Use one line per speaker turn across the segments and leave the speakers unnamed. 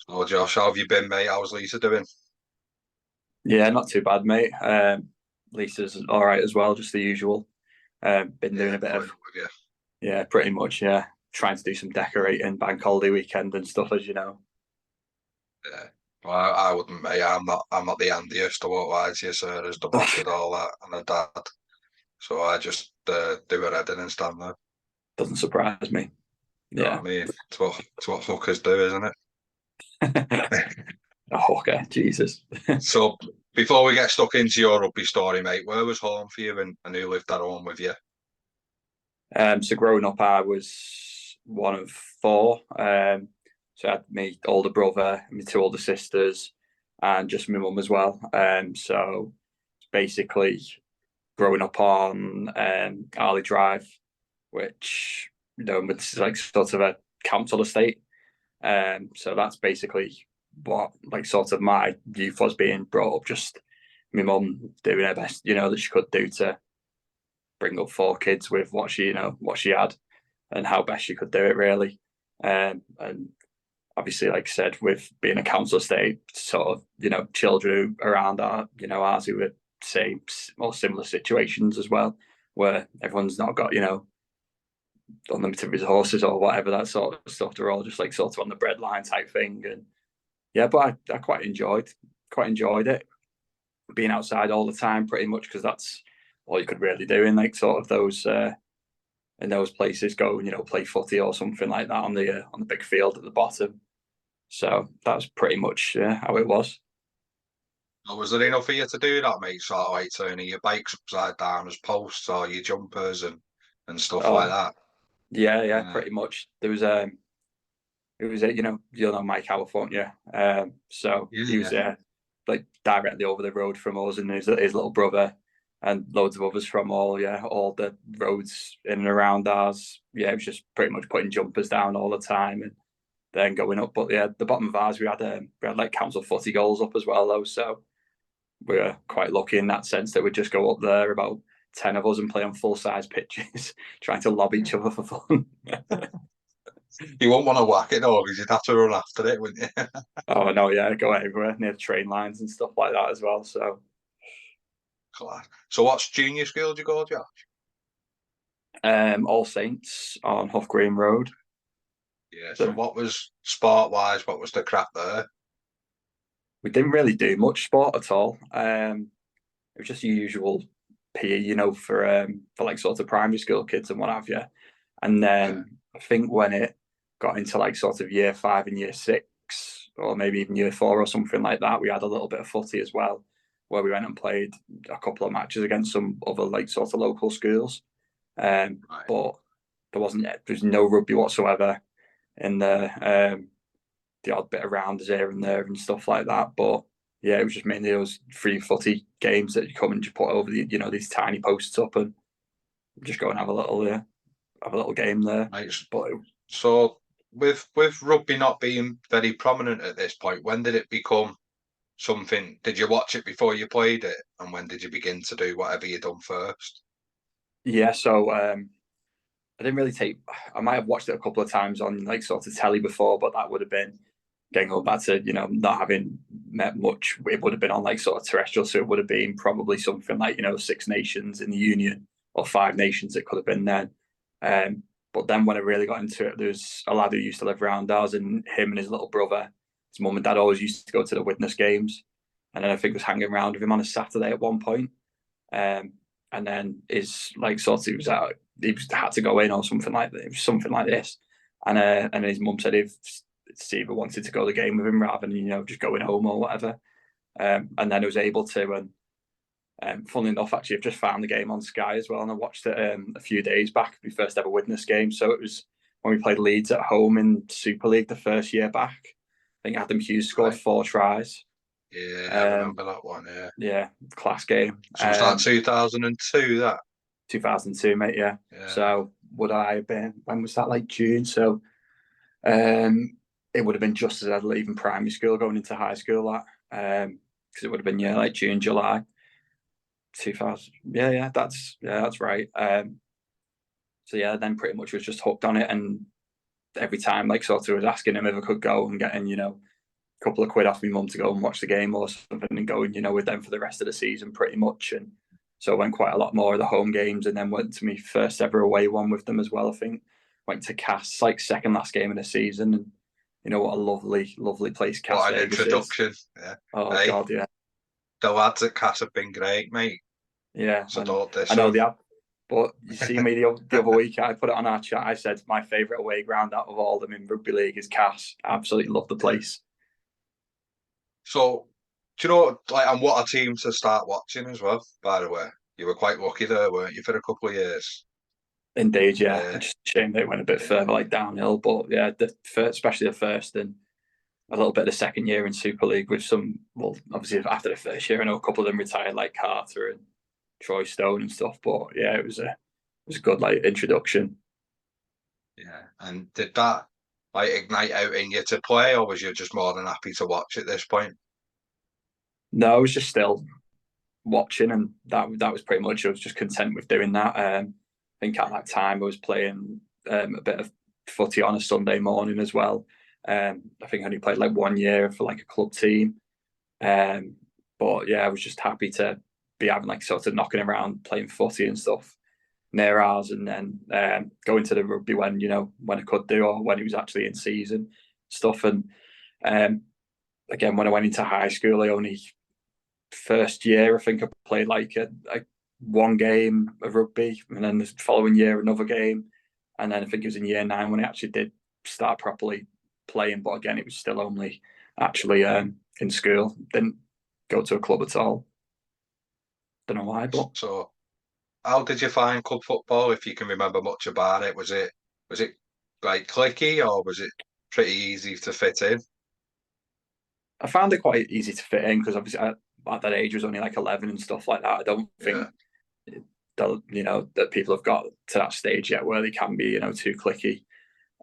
Oh, Josh, how have you been, mate? How's Lisa doing?
Yeah, not too bad, mate. Lisa's all right as well, just the usual. Been doing
Yeah,
a bit
putting
of,
up with you.
yeah, pretty much, yeah. Trying to do some decorating, bank holiday weekend and stuff, as you know.
Yeah. Well, I wouldn't, mate. I'm not the handiest. I won't lie to you, sir. As the boss with all that and a dad. So I just do her head in and stand there.
Doesn't surprise me.
You know what
Yeah.
I mean? It's what hookers do, isn't it?
Oh, okay, Jesus.
So before we get stuck into your rugby story, mate, where was home for you and who lived at home with you?
So growing up, I was one of four. So I had my older brother, my two older sisters, and just my mum as well. So basically growing up on Arley Drive, which this is like sort of a council estate. So that's basically what like sort of my youth was being brought up. Just my mum doing her best, that she could do to bring up four kids with what she had and how best she could do it really. And obviously, like I said, with being a council estate, sort of children around ours who were same or similar situations as well, where everyone's not got unlimited resources or whatever that sort of stuff. They're all just like sort of on the breadline type thing, and yeah, but I quite enjoyed it being outside all the time, pretty much because that's all you could really do in like sort of those in those places. Go play footy or something like that on the big field at the bottom. So that was pretty much how it was.
Or was there enough for you to do that, mate? Sort of like turning your bikes upside down as posts or your jumpers and stuff like
Oh
that.
yeah, yeah,
Yeah.
pretty much. There was it was you'll know Mike California. So
Yeah,
he
yeah.
was like directly over the road from us, and his little brother, and loads of others from all the roads in and around ours. Yeah, it was just pretty much putting jumpers down all the time and then going up. But yeah, the bottom of ours we had like council footy goals up as well though, so we were quite lucky in that sense that we'd just go up there about 10 of us and play on full size pitches, trying to lob each other for fun.
You won't want to whack it though, because you'd have to run after it, wouldn't you?
Oh no, yeah, go everywhere near the train lines and stuff like that as well. So
Class. So what's junior school do you go to?
All Saints on Huff Green Road.
Yeah. So
So
what was sport wise? What was the crap there?
we didn't really do much sport at all. It was just your usual PE, for like sort of primary school kids and what have you. And
Yeah.
then I think when it got into like sort of year five and year six, or maybe even year four or something like that, we had a little bit of footy as well, where we went and played a couple of matches against some other like sort of local schools.
Right.
But there's no rugby whatsoever in the odd bit of rounders here and there and stuff like that. But yeah, it was just mainly those free footy games that you come and just put over these tiny posts up and just go and have a little game there.
Right.
But
So with rugby not being very prominent at this point, when did it become something? Did you watch it before you played it, and when did you begin to do whatever you done first?
yeah, so I didn't really take. I might have watched it a couple of times on like sort of telly before, but that would have been getting up back to not having met much. It would have been on like sort of terrestrial, so it would have been probably something like Six Nations in the Union or Five Nations. It could have been then. But then when I really got into it, there's a lad who used to live around ours, and him and his little brother, his mum and dad always used to go to the witness games, and then I think was hanging around with him on a Saturday at one point. Um, and then his like sort of had to go in or something like that. It was something like this, and his mum said if Steve wanted to go to the game with him rather than just going home or whatever. And then I was able to, and funnily enough, actually, I've just found the game on Sky as well, and I watched it a few days back, my first ever witness game. So it was when we played Leeds at home in Super League the first year back. I think Adam Hughes scored
Right.
four tries.
Yeah, I
Um,
remember that one. Yeah.
yeah, class game.
So was that 2002? That.
2002, mate. Yeah.
Yeah.
So would I have been? When was that? Like June. So um, it would have been just as I'd leaving primary school, going into high school. That because it would have been like June, July, 2000. Yeah, that's right. So yeah, then pretty much was just hooked on it, and every time like sort of was asking him if I could go and getting couple of quid off my mum to go and watch the game or something, and going, with them for the rest of the season pretty much. And so I went quite a lot more of the home games, and then went to my first ever away one with them as well. I think went to Cass, like second last game of the season, and what a lovely, lovely place Cass
What an
Vegas is.
introduction. Yeah.
Oh
Hey,
God, yeah,
the lads at Cass have been great, mate.
yeah,
So
and
don't
I
diss
know
them.
they have. But you see me the other week, I put it on our chat. I said my favourite away ground out of all of them in rugby league is Cass. I absolutely love the
Yeah.
place.
So, do you know, like, and what a team to start watching as well, by the way. You were quite lucky there, weren't you, for a couple of years?
Indeed, yeah.
Uh,
It's just a shame they went a bit further, like downhill. But yeah, especially the first and a little bit of the second year in Super League with some. Well, obviously after the first year, I know a couple of them retired, like Carter and Troy Stone and stuff. But yeah, it was a good like introduction.
yeah. And did that like ignite out in you to play, or was you just more than happy to watch at this point?
No, I was just still watching, and that was pretty much. I was just content with doing that. I think at that time I was playing a bit of footy on a Sunday morning as well. I think I only played like 1 year for like a club team. Um, but yeah, I was just happy to be having like sort of knocking around playing footy and stuff near ours, and then going to the rugby when I could do, or when it was actually in season stuff. And um, again, when I went into high school, I only first year I think I played like a one game of rugby, and then the following year another game, and then I think it was in year 9 when I actually did start properly playing. But again, it was still only actually in school. Didn't go to a club at all. Don't know why, but
So, how did you find club football, if you can remember much about it? Was it like clicky, or was it pretty easy to fit in?
I found it quite easy to fit in because obviously at that age I was only like 11 and stuff like that. I don't
Yeah,
think that people have got to that stage yet where they can be too clicky.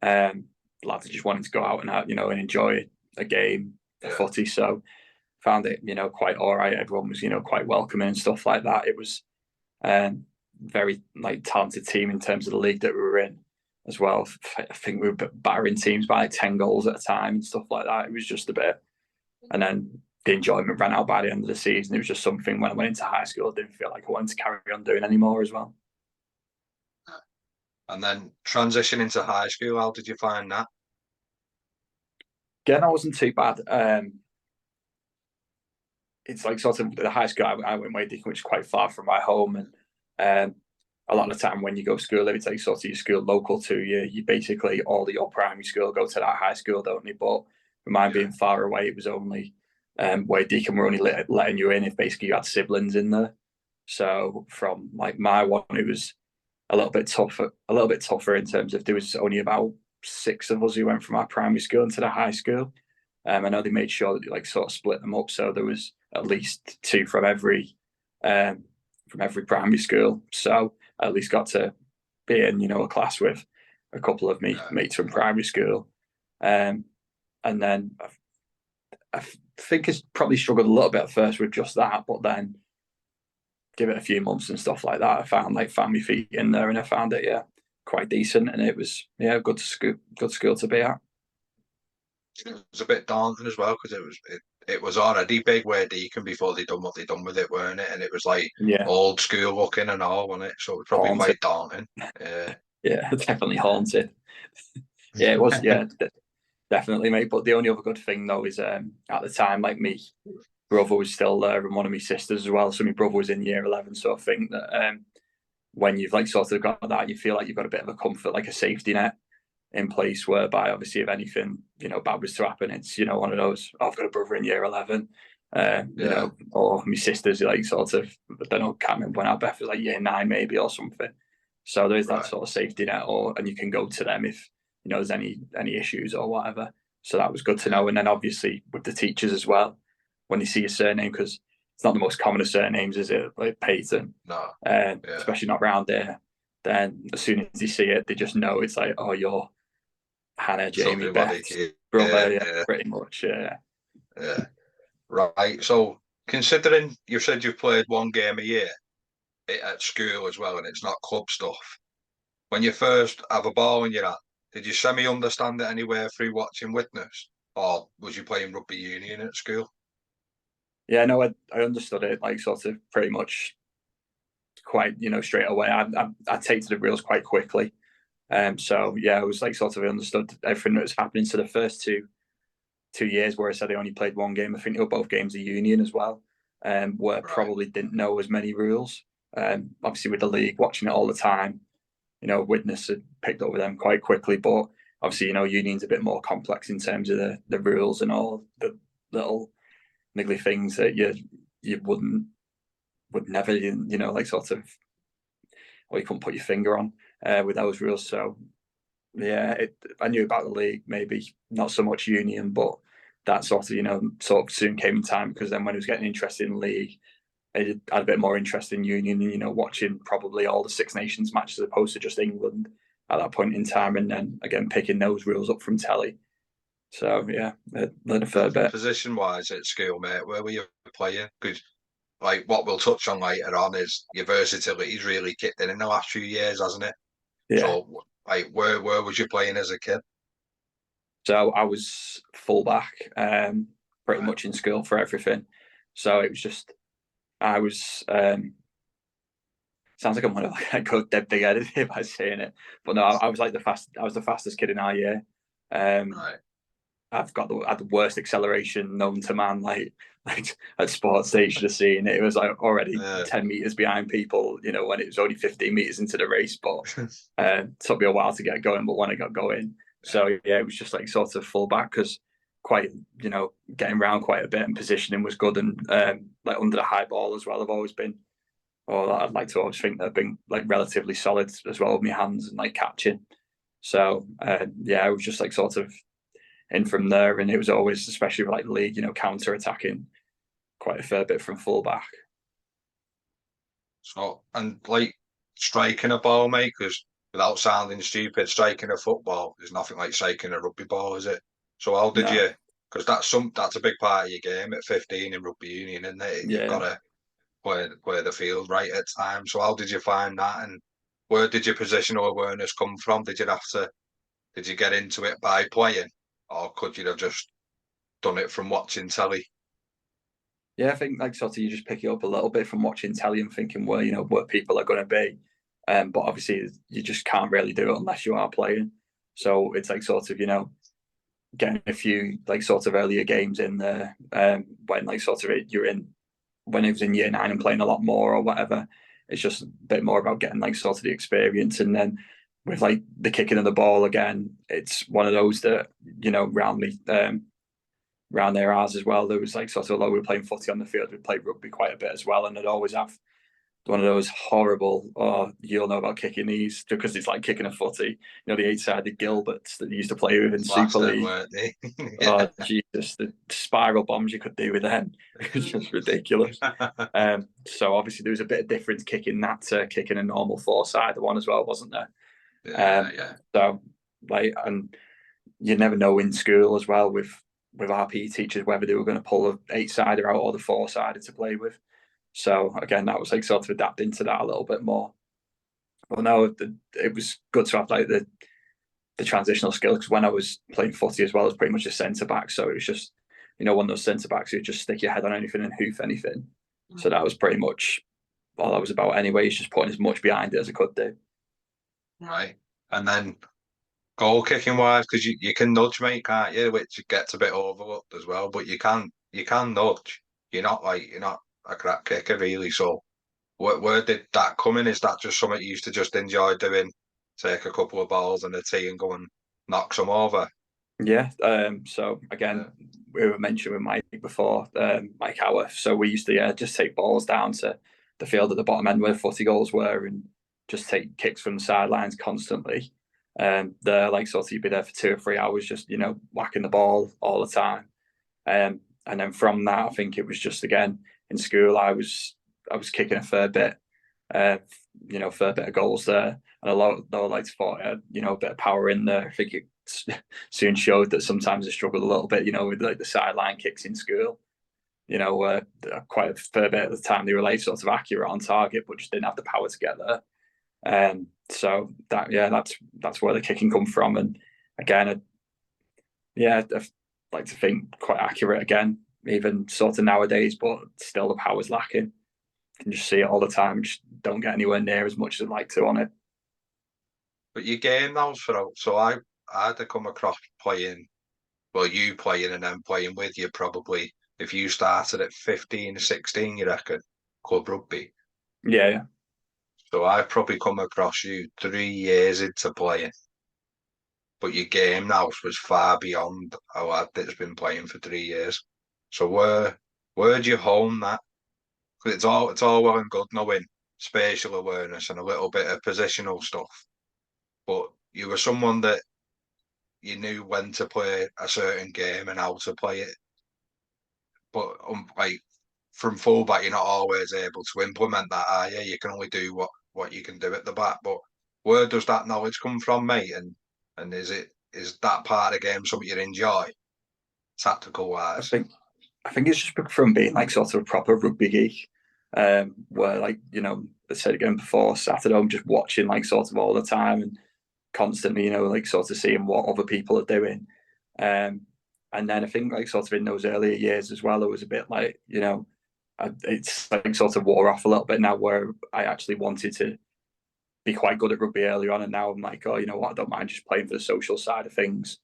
Um, Lads are just wanting to go out and and enjoy a game, a
yeah,
footy. So found it quite all right. Everyone was quite welcoming and stuff like that. It was very like talented team in terms of the league that we were in as well. I think we were battering teams by like 10 goals at a time and stuff like that. It was just a bit, and then the enjoyment ran out by the end of the season. It was just something when I went into high school, I didn't feel like I wanted to carry on doing anymore as well.
and then transition into high school. How did you find that?
Again, I wasn't too bad. It's like sort of the high school I went Wade Deacon, which is quite far from my home, and a lot of the time when you go to school, if it's like sort of your school local to you, you basically all of your primary school go to that high school, don't you? But for mine
Yeah,
being far away, it was only Wade Deacon were only letting you in if basically you had siblings in there. So from like my one, it was a little bit tougher in terms of there was only about 6 of us who went from our primary school into the high school. I know they made sure that they like sort of split them up, so there was at least 2 from every primary school. So I at least got to be in a class with a couple of me
yeah.
mates from primary school, um, and then I think it's probably struggled a little bit at first with just that, but then give it a few months and stuff like that, I found my feet in there, and I found it quite decent, and it was good school to be at.
It was a bit daunting as well, because it was already big where Deacon before they done what they done with it, weren't it? And it was like
Yeah,
old school looking and all, wasn't it? So it was probably
haunted.
quite daunting. Yeah.
Yeah, definitely haunted. Yeah, it was. Yeah, definitely, mate. But the only other good thing though is at the time, like me brother was still there and one of my sisters as well. So my brother was in year 11. So I think that when you've like sort of got that, you feel like you've got a bit of a comfort, like a safety net in place, whereby obviously if anything bad was to happen, it's one of those. Oh, I've got a brother in year 11.
Yeah.
Or my sister's like sort of, I don't know, can't remember when our Beth was like year 9 maybe or something. So there is that
Right.
sort of safety net, and you can go to them if there's any issues or whatever. So that was good to
Yeah.
know. And then obviously with the teachers as well, when they see your surname, because it's not the most common of surnames, is it? Like Peyton,
No. Yeah.
especially not round there. Then as soon as they see it, they just know it's like, oh, you're Hannah,
It's
Jamie,
everybody.
Beth's
Yeah.
brother. Yeah,
Yeah.
pretty much. Yeah.
Yeah. Right. So considering you said you've played one game a year at school as well, and it's not club stuff. When you first have a ball in your hand, did you semi understand it anywhere through watching Witness? or was you playing rugby union at school?
Yeah, no, I understood it like sort of pretty much quite straight away. I take to the reels quite quickly. So yeah, it was like sort of understood everything that was happening. So the first two years where I said I only played one game, I think they were both games of union as well, where I
Right.
probably didn't know as many rules. Obviously with the league, watching it all the time, Widnes had picked up with them quite quickly. But obviously, union's a bit more complex in terms of the rules and all the little niggly things that you would never like sort of, or you couldn't put your finger on with those rules. So yeah, I knew about the league, maybe not so much union, but that sort of sort of soon came in time, because then when I was getting interested in the league, I had a bit more interest in union, watching probably all the Six Nations matches as opposed to just England at that point in time, and then again picking those rules up from telly. So yeah, I learned a fair
And
bit.
position wise at school, mate, where were you playing? Because like what we'll touch on later on is your versatility's really kicked in the last few years, hasn't it?
Yeah.
So like where was you playing as a kid?
So I was fullback, pretty
Right.
much in school for everything. So it was just I was sounds like I'm one of like a good dead big headed by saying it, but no, I was like I was the fastest kid in our year. Um,
Right.
had the worst acceleration known to man. Like at sports day, you should have seen it. It was like already
Yeah.
10 meters behind people. When it was only 15 meters into the race, but took me a while to get going. But when I got going,
Yeah.
so yeah, it was just like sort of full back, because quite getting around quite a bit, and positioning was good, and like under the high ball as well. I've always been, or I'd like to always think that I've been like relatively solid as well with my hands and like catching. So yeah, I was just like sort of in from there, and it was always, especially like the league, counter attacking quite a fair bit from fullback.
So and like striking a ball, mate, because without sounding stupid, striking a football is nothing like striking a rugby ball, is it? So how did
No,
you? Because that's a big part of your game at 15 in rugby union, isn't it? You've got
yeah,
to play the field right at times. So how did you find that, and where did your positional awareness come from? Did you get into it by playing, or could you have just done it from watching telly?
yeah. I think like sort of you just pick it up a little bit from watching telly and thinking where where people are going to be, but obviously you just can't really do it unless you are playing. So it's like sort of getting a few like sort of earlier games in there, when like sort of you're in, when it was in year 9 and playing a lot more or whatever. It's just a bit more about getting like sort of the experience, and then with like the kicking of the ball again, it's one of those that round me, round their ours as well. There was like sort of, although we were playing footy on the field, we played rugby quite a bit as well, and I'd always have one of those horrible, oh, you'll know about kicking these, because it's like kicking a footy, the 8-sided Gilberts that you used to play with in Super
Blasted,
League.
weren't they?
Oh
Yeah.
Jesus, the spiral bombs you could do with them, it was just ridiculous. So obviously there was a bit of difference kicking that to kicking a normal 4-sided one as well, wasn't there?
Yeah, yeah.
So like, and you never know in school as well with our PE teachers whether they were going to pull the 8-sider out or the 4-sided to play with. So again, that was like sort of adapting to that a little bit more. But no, it was good to have like the transitional skills, because when I was playing footy as well, I was pretty much a centre back. So it was just, one of those centre backs who just stick your head on anything and hoof anything. So that was pretty much all that was about anyway. It's just putting as much behind it as I could do.
Right. And then goal kicking wise, because you can nudge, mate, can't you? Which gets a bit overlooked as well, but you can nudge. You're not a crap kicker really. So where did that come in? Is that just something you used to just enjoy doing? Take a couple of balls and a tee and go and knock some over.
Yeah. So again,
Yeah.
we were mentioning with Mike before, Mike Howarth. So we used to just take balls down to the field at the bottom end where footy goals were, and just take kicks from the sidelines constantly. They're like sort of you'd be there for 2 or 3 hours, just whacking the ball all the time. And then from that, I think it was just again in school, I was kicking a fair bit, uh, fair bit of goals there, and a lot. Though I like to thought I had, a bit of power in there. I think it soon showed that sometimes I struggled a little bit, with like the sideline kicks in school. Quite a fair bit at the time they were like sort of accurate on target, but just didn't have the power to get there. So that's where the kicking come from. And again, yeah, like to think quite accurate again, even sort of nowadays, but still the power's lacking. You can just see it all the time. Just don't get anywhere near as much as I'd like to on it.
But your game now's for out. So I had to come across playing, well, you playing and then playing with you probably. If you started at 15, 16, you reckon, club rugby.
Yeah, yeah.
So I've probably come across you 3 years into playing, but your game now was far beyond a lad that's been playing for 3 years. So where do you hone that? 'Cause it's all well and good knowing spatial awareness and a little bit of positional stuff, but you were someone that you knew when to play a certain game and how to play it. But like from fullback, you're not always able to implement that, are you? You can only do what you can do at the back. But where does that knowledge come from, mate? And is that part of the game something you enjoy, tactical
I
wise?
think I think it's just from being like sort of a proper rugby geek, where like I said again before, sat at home just watching like sort of all the time and constantly, like sort of seeing what other people are doing. Um, and then I think like sort of in those earlier years as well, it was a bit like it's like sort of wore off a little bit now, where I actually wanted to be quite good at rugby earlier on, and now I'm like, oh, you know what, I don't mind just playing for the social side of things.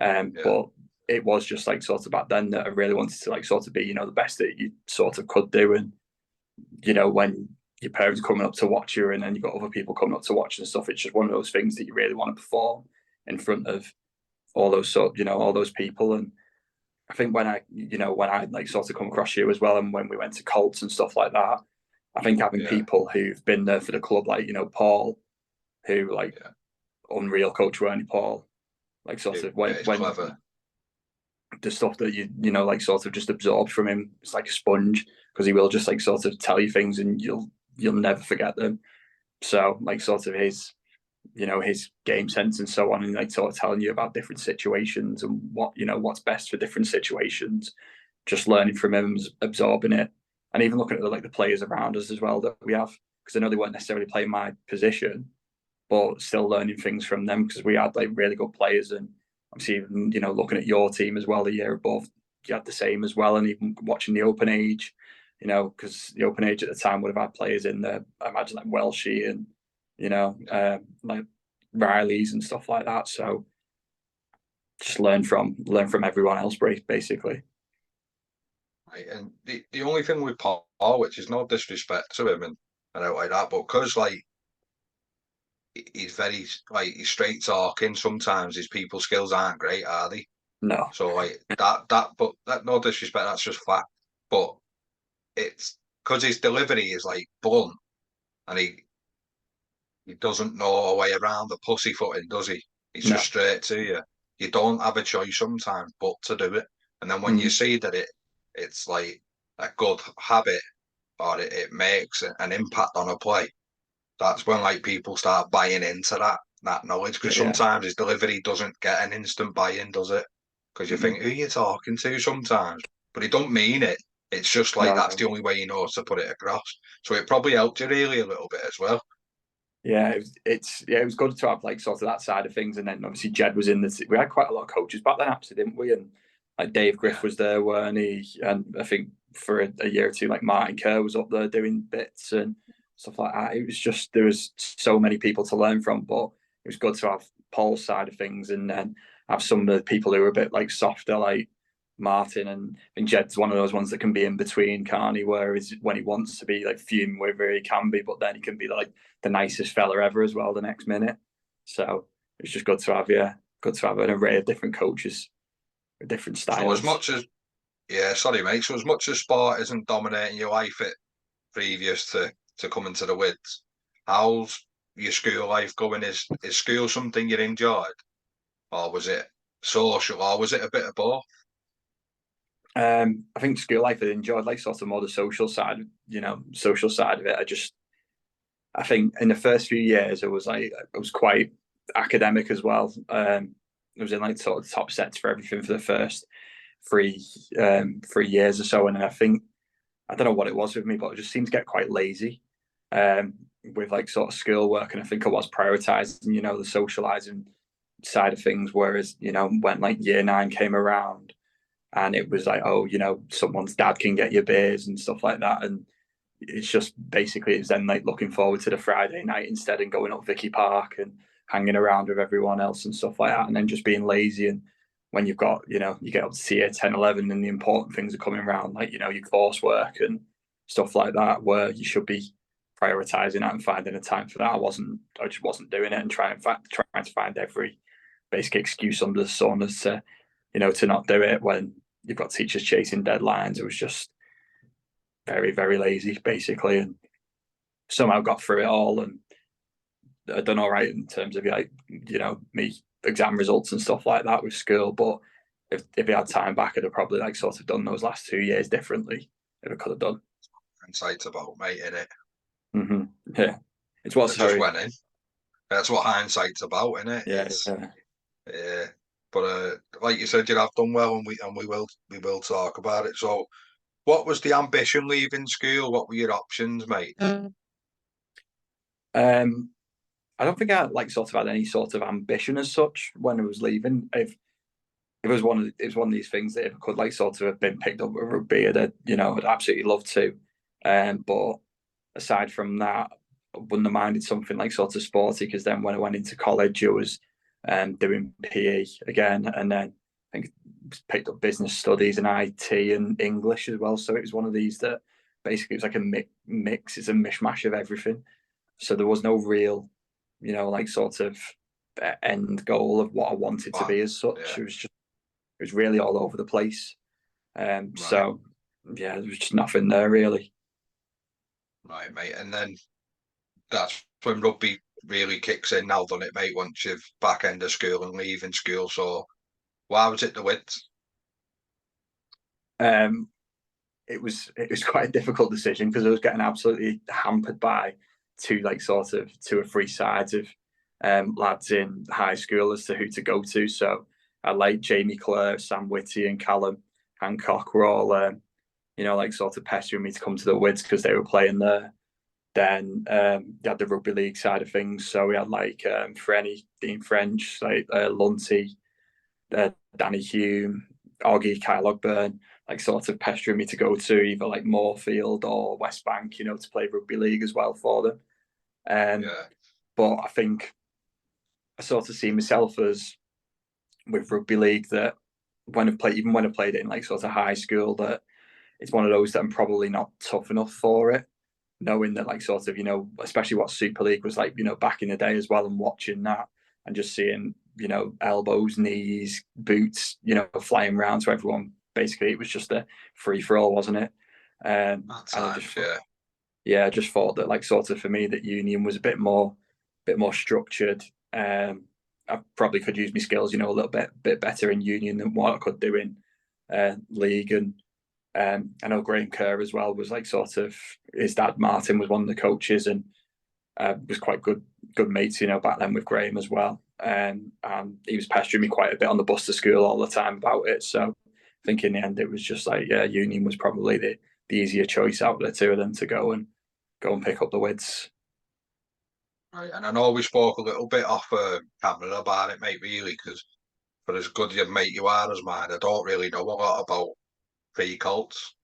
Yeah,
But it was just like sort of back then that I really wanted to like sort of be, the best that you sort of could do. And when your parents are coming up to watch you, and then you've got other people coming up to watch and stuff, it's just one of those things that you really want to perform in front of all those people. And I think when I like sort of come across you as well, and when we went to Colts and stuff like that, I think having
yeah,
people who've been there for the club, like Paul, who like
yeah.
unreal coach, weren't he, Paul? Like sort of
Yeah,
when
it's
when
clever.
the stuff that like sort of just absorb from him, it's like a sponge, because he will just like sort of tell you things and you'll never forget them. So like sort of his game sense and so on, and like sort of telling you about different situations and what's best for different situations, just learning from him, absorbing it, and even looking at the players around us as well that we have, because I know they weren't necessarily playing my position, but still learning things from them, because we had like really good players. And obviously even looking at your team as well, the year above, you had the same as well. And even watching the open age, because the open age at the time would have had players in there, I imagine, like Welshie and like Riley's and stuff like that. So just learn from everyone else, basically.
Right. And the only thing with Paul, which is no disrespect to him and out like that, but because like he's very like he's straight talking. Sometimes his people skills aren't great, are they?
No.
So like but that no disrespect, that's just fact. But it's because his delivery is like blunt, and he doesn't know a way around the pussyfooting, does he? He's just
No.
straight to you. You don't have a choice sometimes but to do it. And then when you
Mm.
see that it's like a good habit or it makes an impact on a play, that's when like people start buying into that knowledge. Because
Yeah.
sometimes his delivery doesn't get an instant buy-in, does it? Because you
Mm.
think, who are you talking to sometimes? But he don't mean it. It's just like
No,
that's
no.
the only way he knows to put it across. So it probably helped you really a little bit as well.
Yeah, it was good to have like sort of that side of things. And then obviously Jed was in the. We had quite a lot of coaches back then, actually, didn't we? And like Dave Griff
Yeah.
was there, weren't he? And I think for a year or two, like Martin Kerr was up there doing bits and stuff like that. It was just, there was so many people to learn from, but it was good to have Paul's side of things, and then have some of the people who were a bit like softer, like Martin. And I think Jed's one of those ones that can be in between, can't he? Whereas when he wants to be like fuming with her, he can be, but then he can be like the nicest fella ever as well the next minute. So it's just good to have, good to have an array of different coaches with different
So as
styles.
much as yeah, sorry mate. So as much as sport isn't dominating your life it previous to coming to the Wids, how's your school life going? Is school something you enjoyed? Or was it social, or was it a bit of both?
I think school life I enjoyed, like sort of more the social side of it. I think in the first few years it was like I was quite academic as well. I was in like sort of top sets for everything for the first 3 years or so, and I think I don't know what it was with me, but I just seemed to get quite lazy um, with like sort of schoolwork, and I think I was prioritizing, the socializing side of things. Whereas when like year 9 came around, and it was like, oh, someone's dad can get you beers and stuff like that, and it's just basically it's then like looking forward to the Friday night instead and going up Vicky Park and hanging around with everyone else and stuff like that, and then just being lazy. And when you've got, you get up to year 10, 11 and the important things are coming around, like, your coursework and stuff like that, where you should be prioritizing that and finding a time for that. I just wasn't doing it and trying to find every basic excuse under the sun as to, to not do it when you've got teachers chasing deadlines. It was just very, very lazy, basically, and somehow got through it all, and I done all right in terms of like, me exam results and stuff like that with school. But if I had time back, I'd have probably like sort of done those last 2 years differently if I could have done.
Hindsight's about, mate, innit?
Mm-hmm. Yeah, it's what's
It just
very
went in. That's what hindsight's about, innit?
yeah,
It's
yeah.
yeah. But like you said, you have done well, and we will talk about it. So, what was the ambition leaving school? What were your options, mate?
Um, I don't think I like sort of had any sort of ambition as such when I was leaving. If it was one of these things that if I could like sort of have been picked up with rugby, I'd absolutely love to. But aside from that, I wouldn't have minded something like sort of sporty, because then when I went into college, I was doing PE again, and then I think picked up business studies and IT and English as well. So it was one of these that basically it was like a mix. It's a mishmash of everything. So there was no real, like sort of end goal of what I wanted to
Wow.
be as such.
Yeah.
It was really all over the place.
Right.
So yeah, there was just nothing there really.
Right, mate. And then that's when rugby really kicks in now, doesn't it, mate? Once you've back end of school and leaving school. So, why was it the width?
Um, it was quite a difficult decision because I was getting absolutely hampered by two or three sides of lads in high school as to who to go to. So I like Jamie Clare, Sam Whitty, and Callum Hancock were all like sort of pestering me to come to the Wids because they were playing there. Then they had the rugby league side of things, so we had like Frenny, Dean French, like Lunty, Danny Hume, Augie, Kyle Ogburn, like sort of pestering me to go to either like Moorfield or West Bank, to play rugby league as well for them. Um,
Yeah.
but I think I sort of see myself as with rugby league that even when I played it in like sort of high school, that it's one of those that I'm probably not tough enough for it. Knowing that like sort of, especially what Super League was like, back in the day as well, and watching that and just seeing, elbows, knees, boots, flying around to everyone. Basically, it was just a free for all, wasn't it?
At
And I just
times,
thought,
yeah.
yeah, I just thought that like sort of for me that Union was a bit more structured. I probably could use my skills, a little bit better in Union than what I could do in League. And I know Graham Kerr as well was like sort of his dad Martin was one of the coaches, and was quite good mates, back then with Graham as well. And he was pestering me quite a bit on the bus to school all the time about it. So I think in the end it was just like, yeah, Union was probably the easier choice out of the two of them to go and pick up the Wids.
Right. And I know we spoke a little bit off camera about it, mate, really, because for as good a mate you are as mine, I don't really know a lot about free Colts.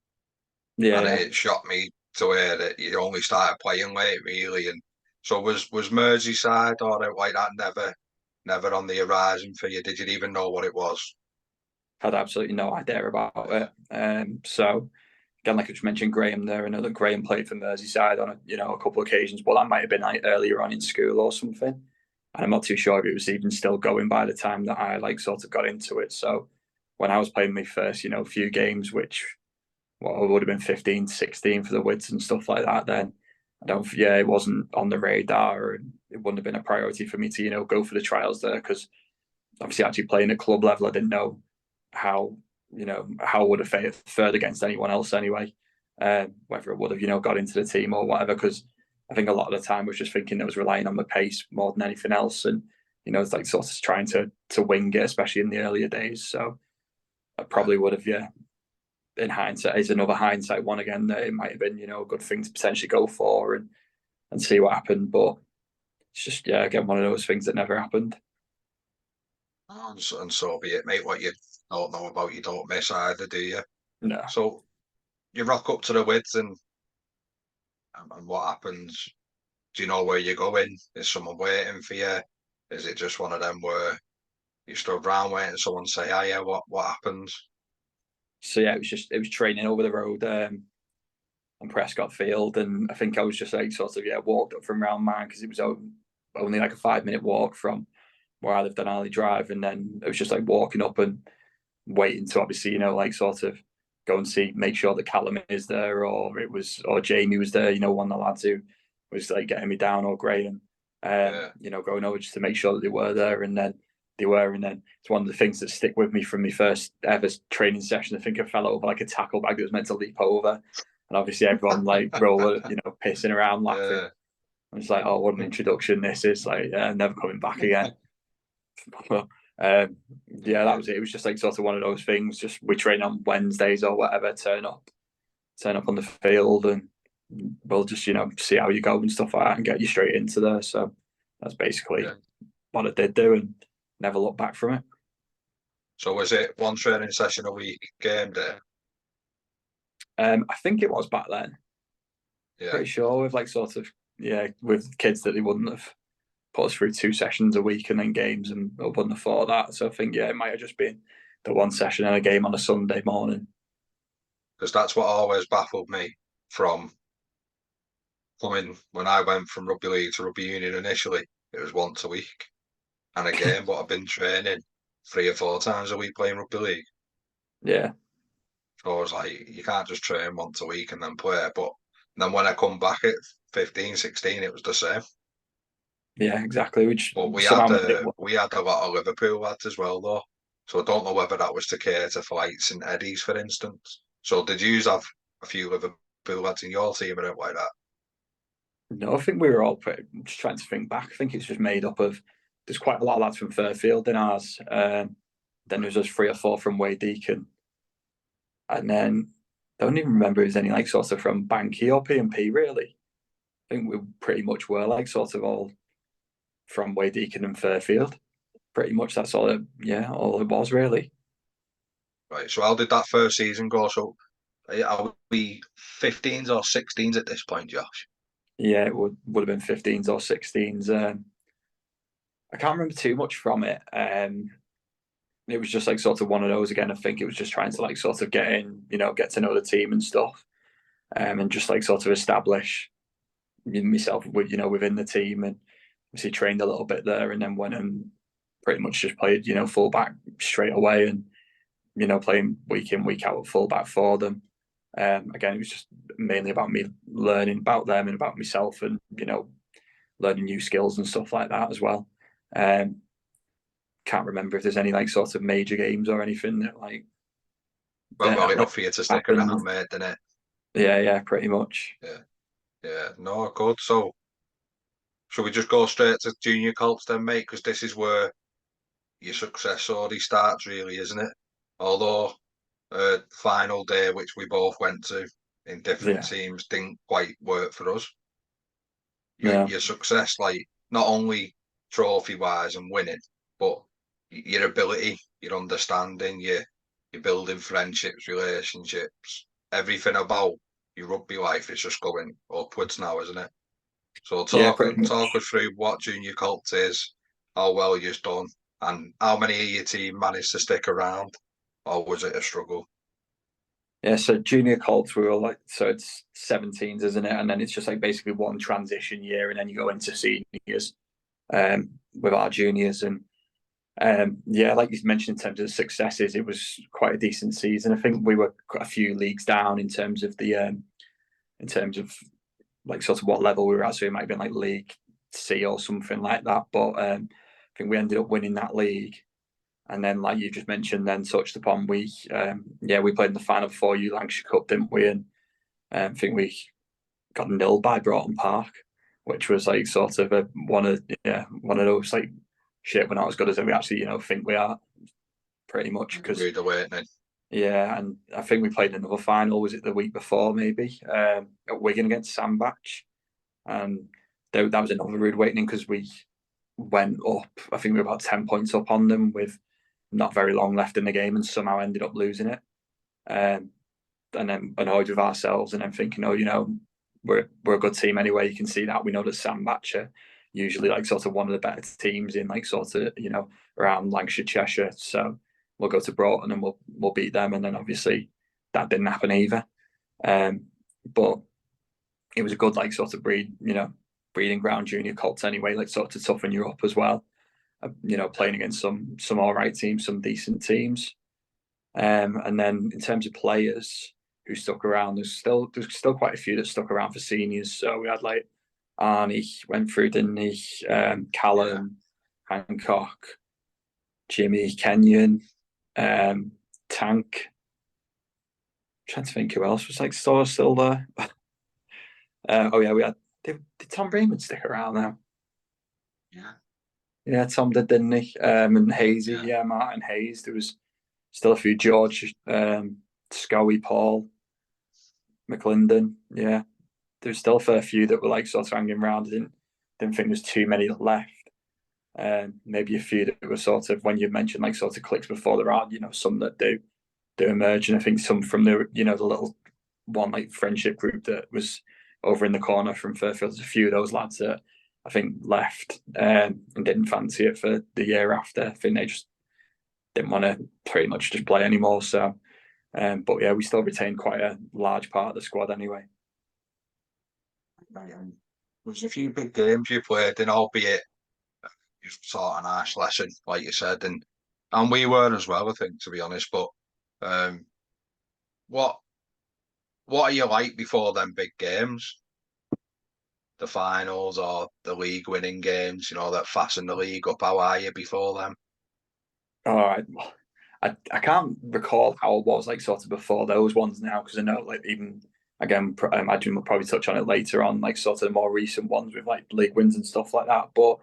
Yeah,
And
yeah.
it shocked me to hear that you only started playing late, really. And so was Merseyside or out like that never on the horizon for you? Did you even know what it was?
Had absolutely no idea about it. So again, like I just mentioned, Graham there. I know that Graham played for Merseyside on a couple of occasions, but that might have been like earlier on in school or something. And I'm not too sure if it was even still going by the time that I like sort of got into it. So when I was playing my first, few games, which would have been 15, 16 for the Wids and stuff like that, then it wasn't on the radar, and it wouldn't have been a priority for me to, go for the trials there, because obviously actually playing at club level, I didn't know how how I would have fared against anyone else anyway. Whether it would have got into the team or whatever, because I think a lot of the time I was just thinking I was relying on my pace more than anything else, and it's like sort of trying to wing it, especially in the earlier days. So I
Yeah.
probably would have, yeah. In hindsight, is another hindsight one again, that it might have been a good thing to potentially go for and see what happened, but it's just, yeah, again, one of those things that never happened.
And so be it, mate. What you don't know about, you don't miss either, do you?
No.
So you rock up to the Wids, and what happens? Do you know where you're going? Is someone waiting for you? Is it just one of them where you stood around waiting someone to say, "Oh yeah, what happens?"
So yeah, it was training over the road on Prescott Field, and I think I was just like sort of walked up from round mine because it was only like a 5 minute walk from where I lived on Alley Drive, and then it was just like walking up and waiting to obviously like sort of go and see, make sure that Callum is there, or Jamie was there, one of the lads who was like getting me down, or Graham,
Yeah,
going over just to make sure that they were there, and then they were, and then it's one of the things that stick with me from my first ever training session. I think I fell over like a tackle bag that was meant to leap over, and obviously everyone like rolling, pissing around, laughing.
yeah,
I was like, oh, what an introduction this is! Like, never coming back again. But, yeah, that was it. It was just like sort of one of those things. Just we train on Wednesdays or whatever. Turn up on the field, and we'll just see how you go and stuff like that, and get you straight into there. So that's basically
yeah.
what I did do, and never looked back from it.
So was it one training session a week, game day?
I think it was back then.
Yeah,
Pretty sure with like sort of with kids that they wouldn't have put us through 2 sessions a week and then games, and I wouldn't have thought that. So I think it might have just been the one session and a game on a Sunday morning.
because that's what always baffled me from coming when I went from rugby league to rugby union initially. It was once a week and a game, but I've been training 3 or 4 times a week playing rugby league.
Yeah,
So I was like, you can't just train once a week and then play. But then when I come back at 15, 16, it was the same.
yeah, exactly. Which
But we
somehow
had
made it
a we had a lot of Liverpool lads as well, though. So I don't know whether that was to cater for like St Eddie's, for instance. So did you have a few Liverpool lads in your team and like that?
No, I think we were all pretty, just trying to think back. I think it's just made up of. There's quite a lot of lads from Fairfield in ours. Then there's just 3 or 4 from Way Deacon, and then I don't even remember if there's any like sort of from Banky or P&P really. I think we pretty much were like sort of all from Way Deacon and Fairfield. Pretty much that's all it was really.
Right. So how did that first season go? So are we 15s or 16s at this point, Josh?
Yeah, it would have been 15s or 16s. I can't remember too much from it. It was just like sort of one of those again. I think it was just trying to like sort of get in, get to know the team and stuff, and just like sort of establish myself with within the team, and obviously trained a little bit there, and then went and pretty much just played fullback straight away, and playing week in week out at fullback for them. Again, it was just mainly about me learning about them and about myself, and learning new skills and stuff like that as well. Um, can't remember if there's any like sort of major games or anything that
Went well
that
enough for you to stick
happened.
around, mate, didn't it?
Yeah, pretty much.
Yeah, yeah. No, good. So should we just go straight to junior colts then, mate? Because this is where your success story starts, really, isn't it? Although final day, which we both went to in different
Yeah,
teams, didn't quite work for us.
yeah,
Your success, like not only trophy wise and winning, but your ability, your understanding, your building friendships, relationships, everything about your rugby life is just going upwards now, isn't it? So
yeah,
talk
pretty
talk
much.
us through what junior cult is, how well you've done, and how many of your team managed to stick around, or was it a struggle?
Yeah, so junior colts we were like, so it's 17s, isn't it? And then it's just like basically one transition year, and then you go into seniors with our juniors. And yeah, like you mentioned, in terms of successes, it was quite a decent season. I think we were quite a few leagues down in terms of in terms of like sort of what level we were at. So it might have been like League C or something like that. But I think we ended up winning that league. And then, like you just mentioned, then touched upon, we played in the final 4U Lancashire Cup, didn't we? And I think we got nilled by Broughton Park, which was like sort of one of those like shit. We're not as good as we actually think we are, pretty much. Because
Rude awakening.
yeah, and I think we played another final. Was it the week before maybe at Wigan against Sandbach? And that was another rude awakening because went up. I think we were about 10 points up on them with not very long left in the game, and somehow ended up losing it. Um, and then annoyed with ourselves, and then thinking, oh, we're a good team anyway. You can see that. We know that Sam Matcher usually like sort of one of the better teams in like sort of around Lancashire, Cheshire. So we'll go to Broughton and we'll beat them. And then obviously that didn't happen either. But it was a good like sort of breeding ground junior Colts anyway, like sort of to toughen you up as well. Playing against some all right teams, some decent teams. And then in terms of players who stuck around, there's still quite a few that stuck around for seniors. So we had like Arnie went through, didn't he? Callum, Hancock, Jimmy, Kenyon, Tank. I'm trying to think who else was like still there. Oh yeah, we had. Did Tom Raymond stick around now?
Yeah.
Yeah, Tom did, didn't he? And Hazy,
Yeah.
Martin Hayes. There was still a few George, Scowie, Paul, McClendon. Yeah, there's still a fair few that were like sort of hanging around. I didn't think there's too many left. Maybe a few that were sort of when you mentioned like sort of clicks before there are some that do emerge, and I think some from the little one like friendship group that was over in the corner from Fairfield. There's a few of those lads that I think left and didn't fancy it for the year after. I think they just didn't want to pretty much just play anymore. So, but yeah, we still retained quite a large part of the squad anyway.
There's a few big games you played in, albeit you taught a nice lesson, like you said, and we were as well, I think, to be honest. But um, what are you like before them big games, the finals or the league winning games? That fasten the league up. How are you before them?
All right. Well, I can't recall how it was like sort of before those ones now because I know like even again I imagine we'll probably touch on it later on like sort of the more recent ones with like league wins and stuff like that. But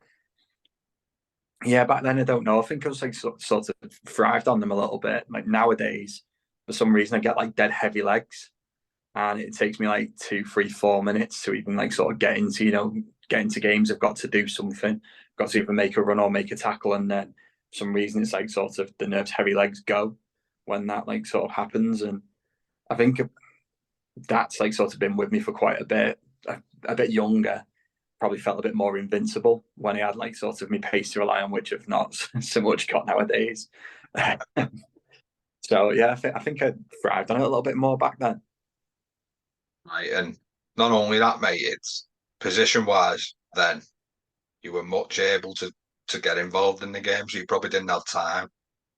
yeah, back then I don't know. I think I was like sort of thrived on them a little bit. Like nowadays, for some reason I get like dead heavy legs, and it takes me like 2, 3, 4 minutes to even like sort of get into games. I've got to do something, got to either make a run or make a tackle, and then for some reason it's like sort of the nerves heavy legs go when that like sort of happens, and I think that's like sort of been with me for quite a bit. A bit younger, probably felt a bit more invincible when I had like sort of my pace to rely on, which I've not so much got nowadays. So yeah, I think I thrived on it a little bit more back then.
Right, and not only that, mate, it's position wise. Then you were much able to get involved in the game, so you probably didn't have time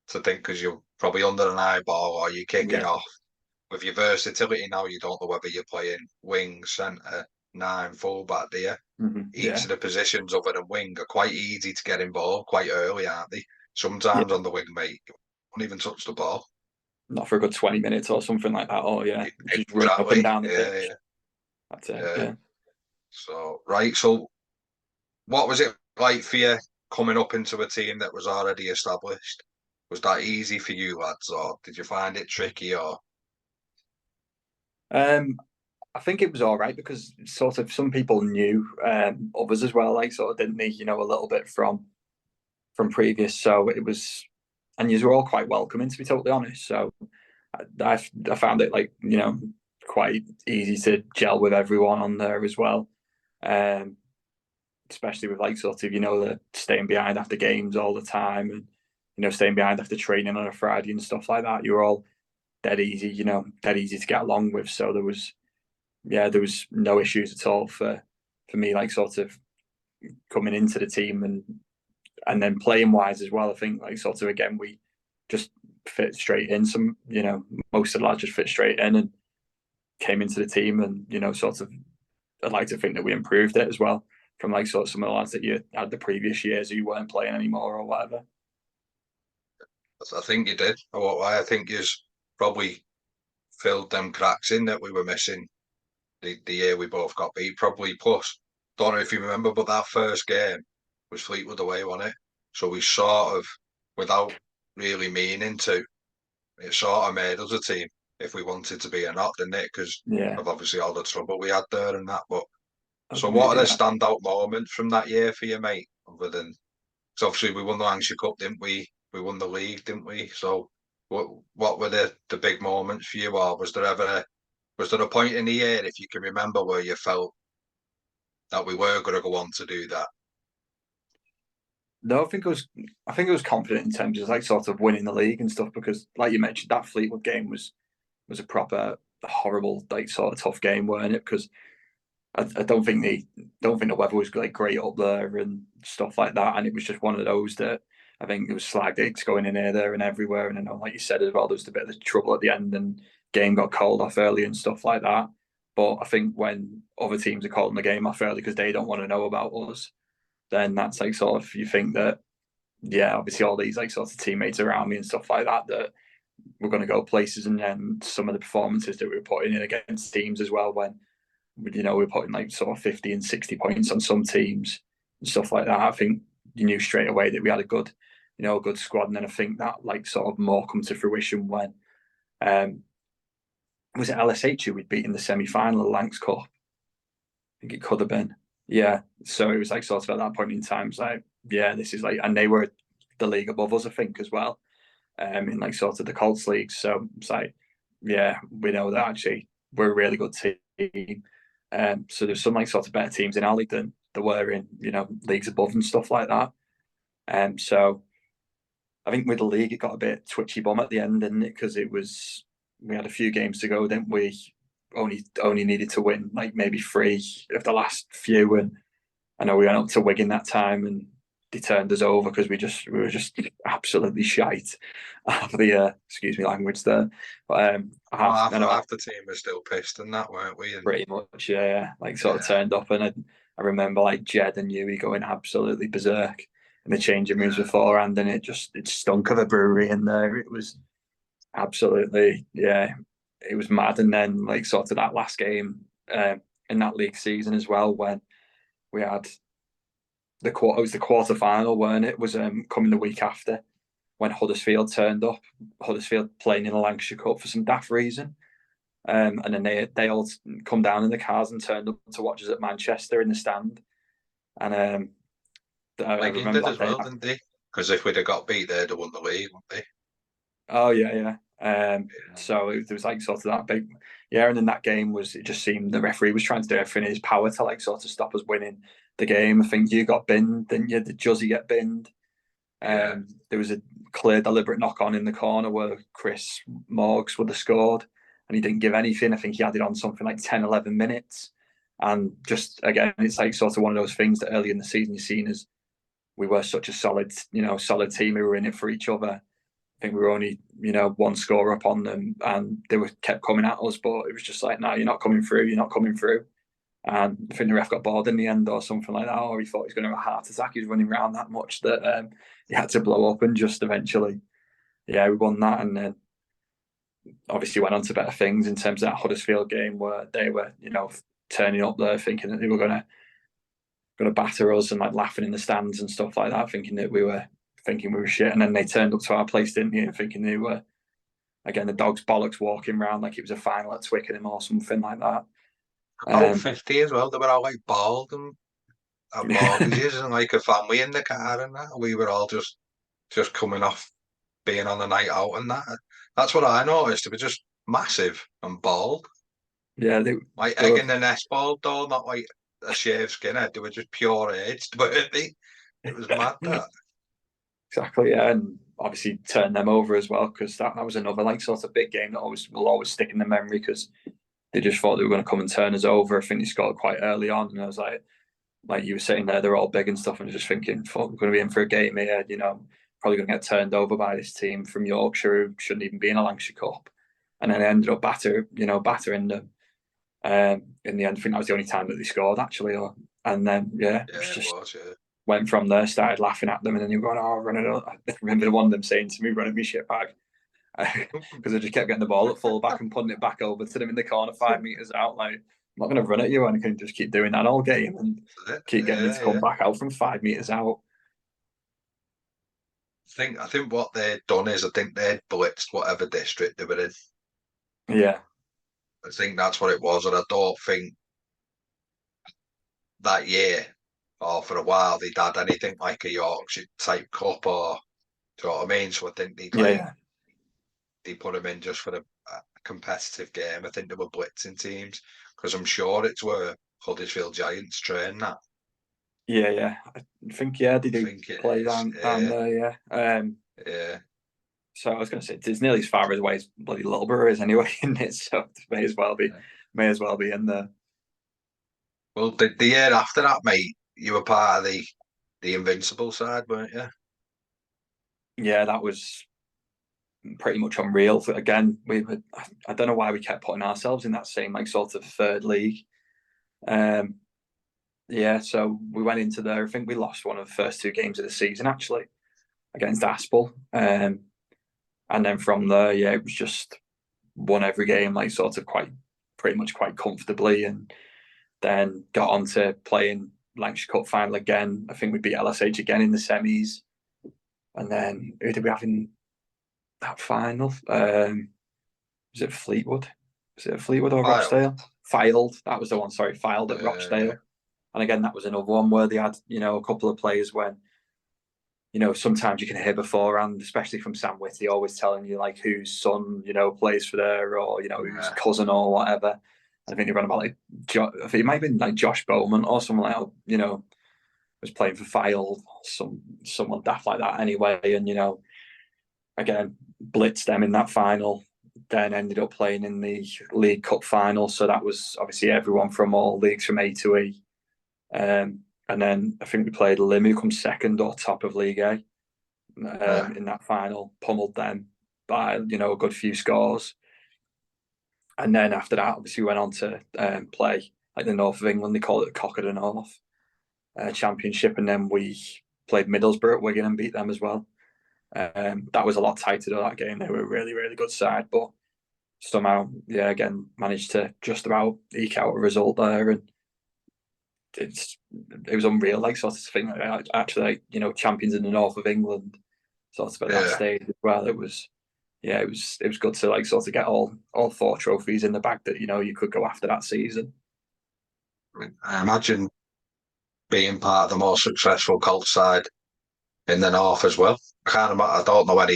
to think because you're probably under an eyeball or you're kicking
Yeah.
off. With your versatility now, you don't know whether you're playing wing, centre, nine, fullback, do you? Each
Yeah.
of the positions other than wing are quite easy to get involved quite early, aren't they? Sometimes
Yeah.
on the wing, mate, you won't even touch the ball.
Not for a good 20 minutes or something like that. Oh yeah, just running up and
Exactly.
down the
Yeah,
pitch.
yeah,
That's it.
yeah.
Yeah.
So, right. So, what was it like for you coming up into a team that was already established? Was that easy for you, lads, or did you find it tricky? Or
Um, I think it was all right because sort of some people knew others as well, like sort of didn't they, a little bit from previous. So it was, and you were all quite welcoming to be totally honest. So I found it like quite easy to gel with everyone on there as well. Um, Especially with like sort of the staying behind after games all the time and staying behind after training on a Friday and stuff like that. You were all dead easy, dead easy to get along with. So there was no issues at all for me, like sort of coming into the team and then playing wise as well. I think like sort of again we just fit straight in. Some most of the lads just fit straight in and came into the team, and sort of I'd like to think that we improved it as well from like sort of some of the lads that you had the previous years who you weren't playing anymore or whatever.
I think you did. I think you probably filled them cracks in that we were missing the year we both got beat. Probably plus, don't know if you remember, but that first game was Fleetwood away, wasn't it? So we sort of, without really meaning to, it sort of made us a team if we wanted to be or not, didn't it? Because
Yeah,
of obviously all the trouble we had there and that. But
I
so, what are
maybe
the
that.
standout moments from that year for you, mate? Other than So obviously we won the Lancashire Cup, didn't we? We won the league, didn't we? So what were the big moments for you? Or was there a point in the year, if you can remember, where you felt that we were going to go on to do that?
No, I think it was confident in terms of like sort of winning the league and stuff because, like you mentioned, that Fleetwood game was a proper horrible, like sort of tough game, weren't it? Because I don't think the weather was like great up there and stuff like that, and it was just one of those that I think it was slag eggs going in here, there, and everywhere. And I know, like you said as well, there was a bit of the trouble at the end, and game got called off early and stuff like that. But I think when other teams are calling the game off early because they don't want to know about us, then that's like sort of you think that yeah, obviously all these like sort of teammates around me and stuff like that that we're going to go places, and then some of the performances that we were putting in against teams as well when we're putting like sort of 50 and 60 points on some teams and stuff like that. I think you knew straight away that we had a good, a good squad. And then I think that like sort of more come to fruition when um was it LSH who we'd beat in the semi-final of the Lancs Cup? I think it could have been. Yeah. So it was like sort of at that point in time, it's like, yeah, this is like, and they were the league above us, I think, as well, in like sort of the Colts league. So it's like, yeah, we know that actually we're a really good team. So there's some like sort of better teams in our league than there were in leagues above and stuff like that. So I think with the league it got a bit twitchy bomb at the end, didn't it? Because we had a few games to go, didn't we? Only needed to win like maybe three of the last few, and I know we went up to Wigan that time and they turned us over because we were just absolutely shite after the excuse me language there. But I know
Half the team was still pissed and that, weren't we? And
pretty much, yeah, like sort of
yeah,
turned up, and I remember like Jed and Yui going absolutely berserk in the changing rooms
yeah.
beforehand, and it stunk of a brewery in there. It was absolutely, yeah, it was mad. And then like sort of that last game in that league season as well when we had it was the quarter final, weren't it? It was coming the week after when Huddersfield turned up. Huddersfield playing in the Lancashire Cup for some daft reason. And then they all come down in the cars and turned up to watch us at Manchester in the stand. And I
Wigan
remember
did
that
as
day.
well, didn't they? Because if we'd have got beat, they'd have won the league, wouldn't they?
Oh yeah, yeah.
Yeah.
So there was like sort of that big, yeah. And then that game was, it just seemed the referee was trying to do everything in his power to like sort of stop us winning the game. I think you got binned, didn't you? Did Juzzy get binned?
Yeah.
There was a clear, deliberate knock on in the corner where Chris Morgs would have scored, and he didn't give anything. I think he added on something like 10, 11 minutes. And just again, it's like sort of one of those things that early in the season you've seen as we were such a solid team who were in it for each other. I think we were only, one score up on them, and they were kept coming at us, but it was just like, no, you're not coming through, you're not coming through. And I think the ref got bored in the end or something like that, or he thought he was going to have a heart attack. He was running around that much that he had to blow up, and just eventually, yeah, we won that. And then obviously went on to better things in terms of that Huddersfield game where they were, turning up there thinking that they were going to batter us and like laughing in the stands and stuff like that, thinking we were shit. And then they turned up to our place, didn't they, and thinking they were, again, the dog's bollocks walking around like it was a final at Twickenham or something like that.
About 50 as well. They were all like bald and had
Um,
mortgages and like a family in the car and that. We were all just coming off being on a night out and that. That's what I noticed. They were just massive and bald.
yeah,
Like
they
egg
were
in the nest bald though, not like a shaved skinhead. They were just pure aged, weren't they? It was mad that.
exactly, yeah, and obviously turn them over as well because that was another like sort of big game that always will always stick in the memory because they just thought they were going to come and turn us over. I think they scored quite early on, and I was like you were saying there, they're all big and stuff, and just thinking, fuck, we're going to be in for a game here, probably going to get turned over by this team from Yorkshire who shouldn't even be in a Lancashire Cup, and then they ended up battering them. In the end, I think that was the only time that they scored actually, and then yeah, it was
Yeah, it
just
was. Yeah.
went from there, started laughing at them, and then you were going, oh, running. I remember one of them saying to me, running me shit bag. Because I just kept getting the ball at full back and putting it back over to them in the corner 5 meters out. Like, I'm not going to run at you, and I can just keep doing that all game and keep getting me to
Yeah,
come
yeah.
back out from 5 meters out.
I think what they'd done is I think they'd blitzed whatever district they were in.
Yeah,
I think that's what it was, and I don't think that year. or for a while they'd had anything like a Yorkshire type cup, or do you know what I mean? So I think
Yeah, yeah,
they put them in just for a competitive game. I think they were blitzing teams because I'm sure it's where Huddersfield Giants train that.
yeah, yeah. I think yeah, they
I
do
think it
play
is.
down there. Yeah.
Yeah.
So I was going to say it's nearly as far away as bloody Littleborough is anyway, isn't it? So it may as well be in there.
Well, the year after that, mate, you were part of the Invincible side, weren't you?
Yeah, that was pretty much unreal. Again, we were, I don't know why we kept putting ourselves in that same like sort of third league. Um, yeah, so we went into there. I think we lost one of the first two games of the season actually against Aspel, and then from there, yeah, it was just won every game like sort of pretty much quite comfortably, and then got on to playing Lancashire Cup final again. I think we beat LSH again in the semis, and then who did we have in that final? Was it Fleetwood? Was it Fleetwood or
Wild.
Rochdale? Filed. That was the one. Sorry, Filed at
Yeah.
Rochdale. And again, that was another one where they had, a couple of players when, sometimes you can hear beforehand, especially from Sam Whitty, always telling you like whose son, plays for there, or whose
Yeah.
cousin or whatever. I think they ran about like, I think it might have been like Josh Bowman or someone like, was playing for Filed, someone daft like that anyway. And again, blitzed them in that final. Then ended up playing in the League Cup final. So that was obviously everyone from all leagues from A to E. And then I think we played Lim, who comes second or top of League A,
Yeah.
in that final, pummeled them by a good few scores. And then after that, obviously, we went on to play like the North of England. They call it the Cock of the North Championship, and then we played Middlesbrough at Wigan and beat them as well. That was a lot tighter to that game. They were a really, really good side, but somehow, yeah, again, managed to just about eke out a result there, and it was unreal. Like sort of thing, like, actually, like, champions in the north of England, sort of at that
Yeah.
stage as well. It was, yeah, it was good to like sort of get all four trophies in the bag that you could go after that season.
I imagine being part of the more successful cult side in the north as well. I don't know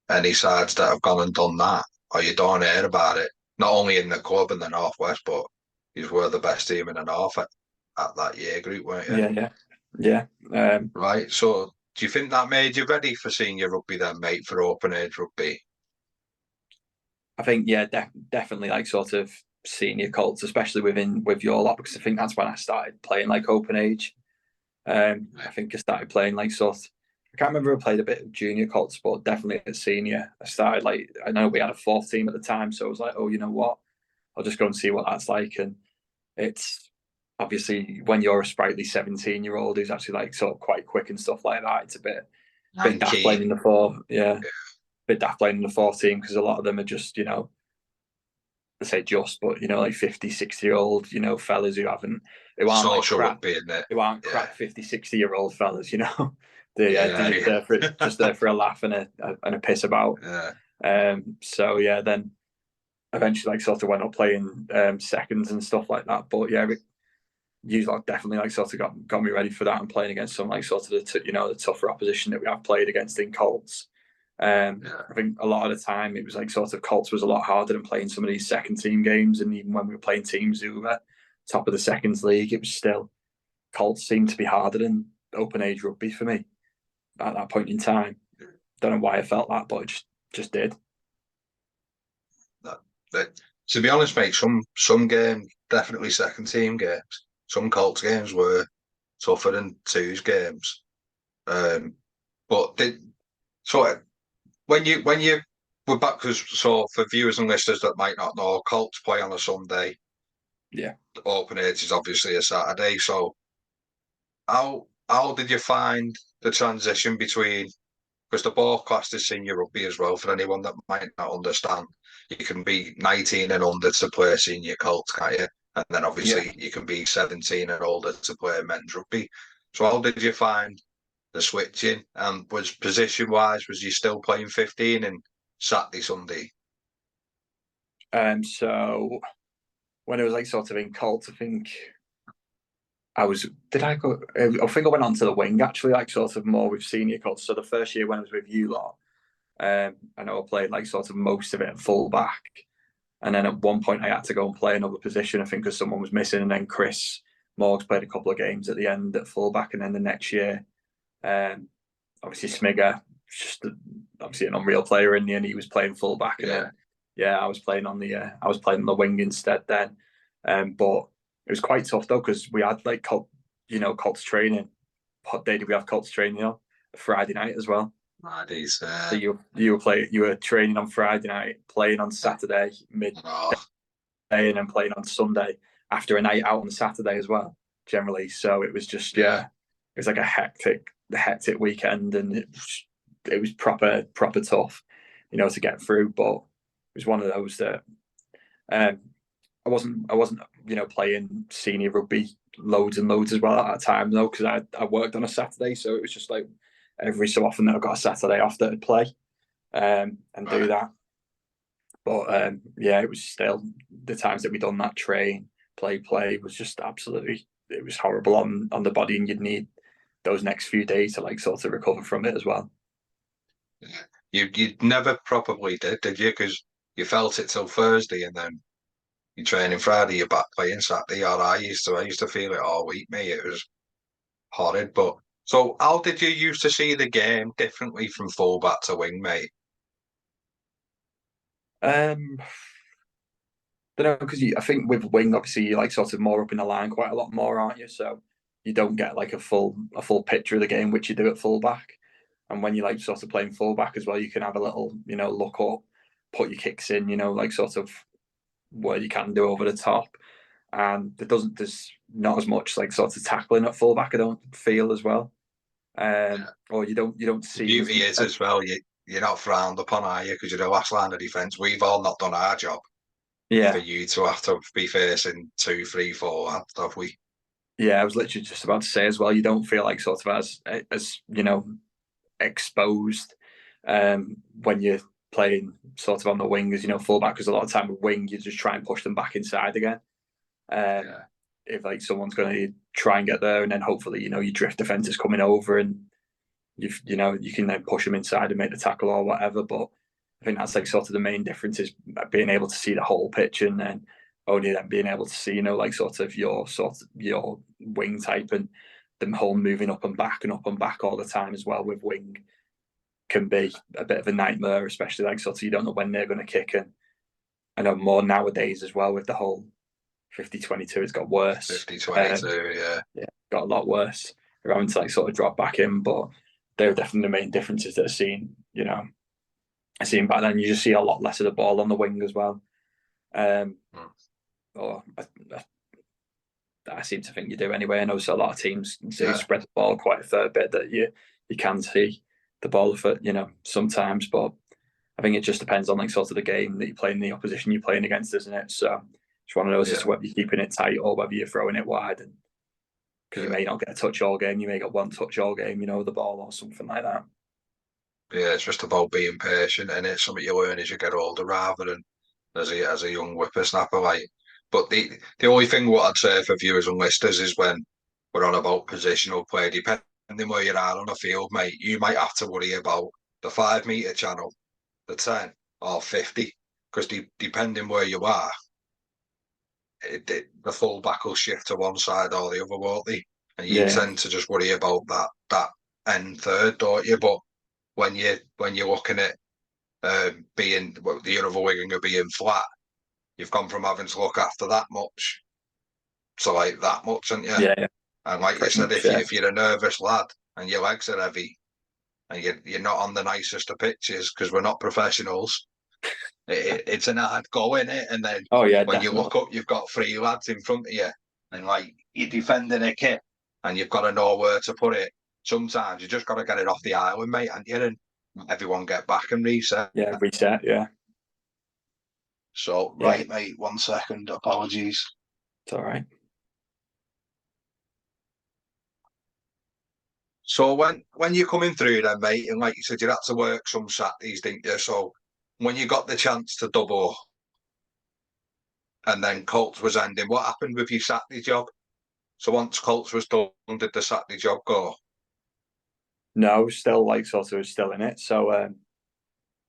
any sides that have gone and done that, or you don't hear about it. Not only in the club in the northwest, but you were the best team in the north at that year group, weren't you?
Yeah, yeah, yeah.
Right. So, do you think that made you ready for senior rugby then, mate, for open age rugby?
I think yeah, definitely like sort of senior cults, especially with your lot, because I think that's when I started playing like open age. I think I started playing like sort. I can't remember. I played a bit of junior cults, but definitely at senior, I started like I know we had a fourth team at the time, so I was like, oh, you know what? I'll just go and see what that's like. And it's obviously when you're a sprightly 17-year-old who's actually like sort of quite quick and stuff like that, it's a bit daft
Yankee.
playing in the four, yeah, bit daft playing in the four team because a lot of them are just I say just, but like 50, 60-year-old, fellas who aren't like
Social
crap,
rugby, isn't it?
who aren't
Yeah.
crap 50, 60-year-old fellas, they're
Yeah,
just there for a laugh and a piss about.
yeah.
So yeah, then eventually like sort of went up playing seconds and stuff like that. But yeah, you like definitely like sort of got me ready for that and playing against some like sort of the tougher opposition that we have played against in Colts.
Yeah.
I think a lot of the time it was like sort of Colts was a lot harder than playing some of these second team games, and even when we were playing teams who were top of the seconds league, it was still Colts seemed to be harder than open age rugby for me at that point in time. Don't know why I felt that, but it just did.
That, to be honest, mate, some games definitely second team games. Some Colts games were tougher than twos games. But so when you were back, because so for viewers and listeners that might not know, Colts play on a Sunday.
Yeah.
Open age is obviously a Saturday. So how did you find the transition between, because they're both classed as senior rugby as well, for anyone that might not understand. You can be 19 and under to play senior Colts, can't you? And then
Yeah.
obviously you can be 17 and older to play men's rugby. So how did you find the switching? And was position wise, was you still playing 15 and Saturday, Sunday?
So when it was like sort of in Colts, I think Did I go? I think I went on to the wing actually, like sort of more with senior cuts. So the first year when I was with you lot, I know I played like sort of most of it at full back, and then at one point I had to go and play another position. I think because someone was missing, and then Chris Morgs played a couple of games at the end at full back, and then the next year, obviously Smigger, just obviously an unreal player in the end. He was playing full back, and then I was playing on the wing instead then. But it was quite tough though because we had like Colts training. What day did we have Colts training on? Friday night as well.
He's,
So you were training on Friday night, playing on Saturday midday,
oh,
and then playing on Sunday after a night out on Saturday as well. Generally, so it was just it was like a hectic weekend, and it was proper tough, to get through. But it was one of those that I wasn't playing senior rugby loads and loads as well at that time though, because I worked on a Saturday, so it was just like every so often that I got a Saturday off that I'd play and do that. But it was still the times that we done that play was just absolutely, it was horrible on the body, and you'd need those next few days to like sort of recover from it as well.
You never probably did you? Because you felt it till Thursday, and then you training Friday, you're back playing Saturday. Or I used to feel it all week, mate. It was horrid. But so, how did you used to see the game differently from fullback to wing, mate?
Um, don't know, because I think with wing, obviously you're like sort of more up in the line quite a lot more, aren't you? So you don't get like a full picture of the game, which you do at fullback. And when you're like sort of playing fullback as well, you can have a little, look up, put your kicks in, like sort of what you can do over the top. And there's not as much like sort of tackling at fullback, I don't feel as well. Or you don't
The
see
beauty is as well, you're not frowned upon, are you? Because you're the last line of defence. We've all not done our job for
yeah.
you to have to be facing 2, 3, 4, have we?
Yeah, I was literally just about to say as well, you don't feel like sort of as exposed when you're playing sort of on the wing as fullback, because a lot of time with wing you just try and push them back inside again. If like someone's going to try and get there, and then hopefully your drift defence is coming over, and you can then push them inside and make the tackle or whatever. But I think that's like sort of the main difference, is being able to see the whole pitch, and then only then being able to see like sort of your wing type, and the whole moving up and back all the time as well with wing can be a bit of a nightmare, especially like sort of you don't know when they're going to kick. And I know more nowadays as well with the whole 50-22, it's got worse.
50-22,
yeah, got a lot worse. They're having to like sort of drop back in, but they're definitely the main differences that are seen. I seen back then. You just see a lot less of the ball on the wing as well. Or I seem to think you do anyway. I know so a lot of teams do spread the ball quite a fair bit, that you can see the ball for sometimes, but I think it just depends on like sort of the game that you're playing, the opposition you're playing against, isn't it? So it's one of those as to whether you're keeping it tight or whether you're throwing it wide, and because you may not get a touch all game, you may get one touch all game, the ball or something like that.
Yeah, it's just about being patient, and it's something you learn as you get older rather than as a young whippersnapper. Like, but the only thing what I'd say for viewers and listeners is when we're on about positional play, depending where you are on the field, mate, you might have to worry about the 5 meter channel, the 10 or 50, because depending where you are, the full back will shift to one side or the other, won't they? And you tend to just worry about that end third, don't you? But when you're looking at being the other winger being flat, you've gone from having to look after that much to like that much, haven't you?
Yeah,
And like you
pretty
said,
much.
if you're a nervous lad and your legs are heavy and you're not on the nicest of pitches, because we're not professionals, it's an hard go, in it. And then
Oh yeah,
when you
definitely.
look up, you've got 3 lads in front of you, and like you're defending a kit, and you've got to know where to put it. Sometimes you just got to get it off the island, mate, and everyone get back and reset.
Yeah, reset. Yeah,
So,
yeah,
right, mate, 1 second. Apologies.
it's all right.
So when you're coming through then, mate, and like you said, you had to work some Saturdays, didn't you? So when you got the chance to double and then Colts was ending, what happened with your Saturday job? So once culture was done, did the Saturday job go?
No, still like sort of still in it. So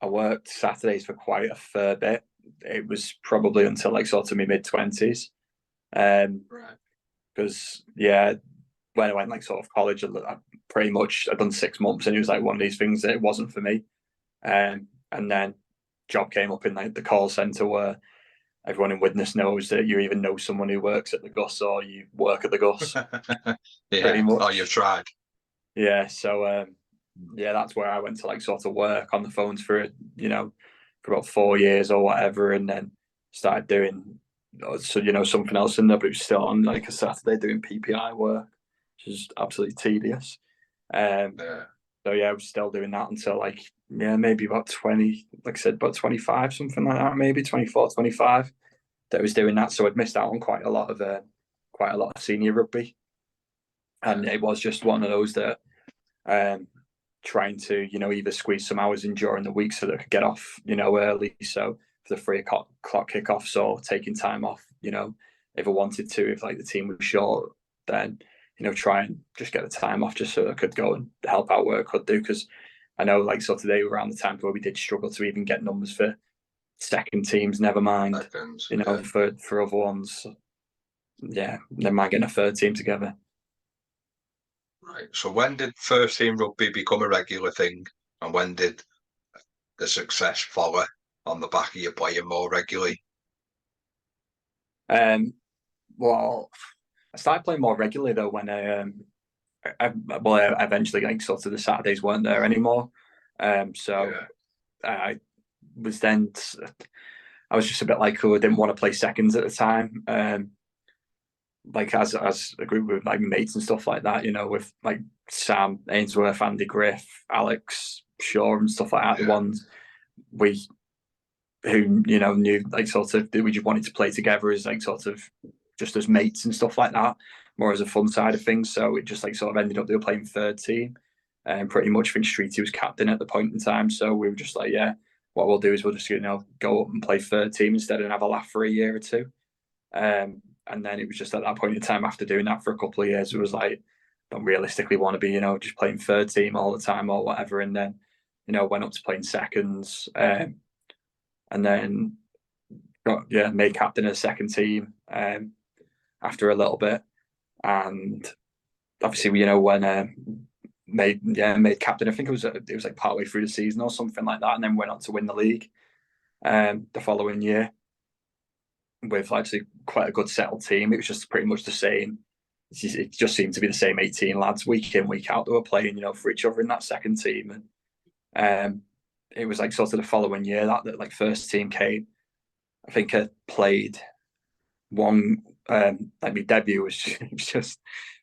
I worked Saturdays for quite a fair bit. It was probably until like sort of my mid-20s.
Right.
Because yeah, when I went like sort of college, I pretty much I'd done 6 months, and it was like one of these things that it wasn't for me. And then job came up in like the call center where everyone in Widnes knows that you either know someone who works at the Gus or you work at the Gus, pretty
Yeah. Oh,
much.
you've tried.
Yeah, so yeah, that's where I went to like sort of work on the phones for for about 4 years or whatever, and then started doing something else in there, but it was still on like a Saturday doing PPI work, which is absolutely tedious. Um,
Yeah.
so yeah, I was still doing that until like maybe about 20, like I said, about 25, something like that, maybe 24, 25. That I was doing that, so I'd missed out on quite a lot of senior rugby,
Yeah.
and it was just one of those that um, trying to either squeeze some hours in during the week so that I could get off early. So for the 3 o'clock kickoffs or taking time off, if I wanted to, if like the team was short, then try and just get the time off just so I could go and help out where I could do. Because I know like so today around the time where we did struggle to even get numbers for second teams, never mind
Seconds. Yeah.
for other ones. Yeah, never mind getting a third team together.
Right. So when did first team rugby become a regular thing, and when did the success follow on the back of you playing more regularly?
Um, well, I started playing more regularly though when I eventually like sort of the Saturdays weren't there anymore. So
Yeah.
I was then I was just a bit like who I didn't want to play seconds at the time. Like as a group with like mates and stuff like that, with like Sam Ainsworth, Andy Griff, Alex Shaw, and stuff like that. The
Yeah.
ones we who knew like sort of we just wanted to play together as like sort of just as mates and stuff like that, more as a fun side of things. So it just like sort of ended up they were playing third team, and pretty much I think Streety was captain at the point in time. So we were just like, yeah, what we'll do is we'll just go up and play third team instead and have a laugh for a year or two. And then it was just at that point in time after doing that for a couple of years, it was like, don't realistically want to be just playing third team all the time or whatever. And then went up to playing seconds. And then got made captain of the second team after a little bit, and obviously when made captain. I think it was like partway through the season or something like that, and then went on to win the league the following year with actually quite a good settled team. It was just pretty much the same. It just seemed to be the same 18 lads week in week out that were playing for each other in that second team, and it was like sort of the following year that like first team came. I think I played one like my debut was just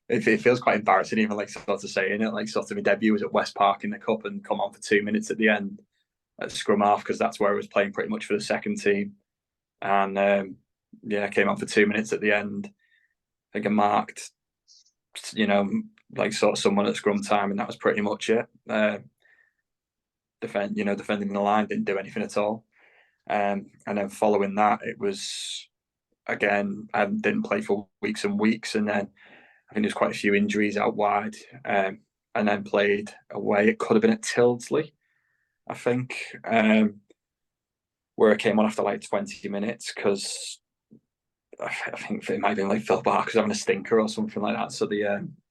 it feels quite embarrassing even like sort of saying it, like sort of my debut was at West Park in the cup and come on for 2 minutes at the end at scrum half because that's where I was playing pretty much for the second team, and I came on for 2 minutes at the end. I think I marked like sort of someone at scrum time, and that was pretty much it. Defending the line, didn't do anything at all. And then following that, it was again, I didn't play for weeks and weeks, and then I think there's quite a few injuries out wide, and then played away. It could have been at Tildesley, I think, where I came on after like 20 minutes because I think it might have been like Phil Barker's having a stinker or something like that. So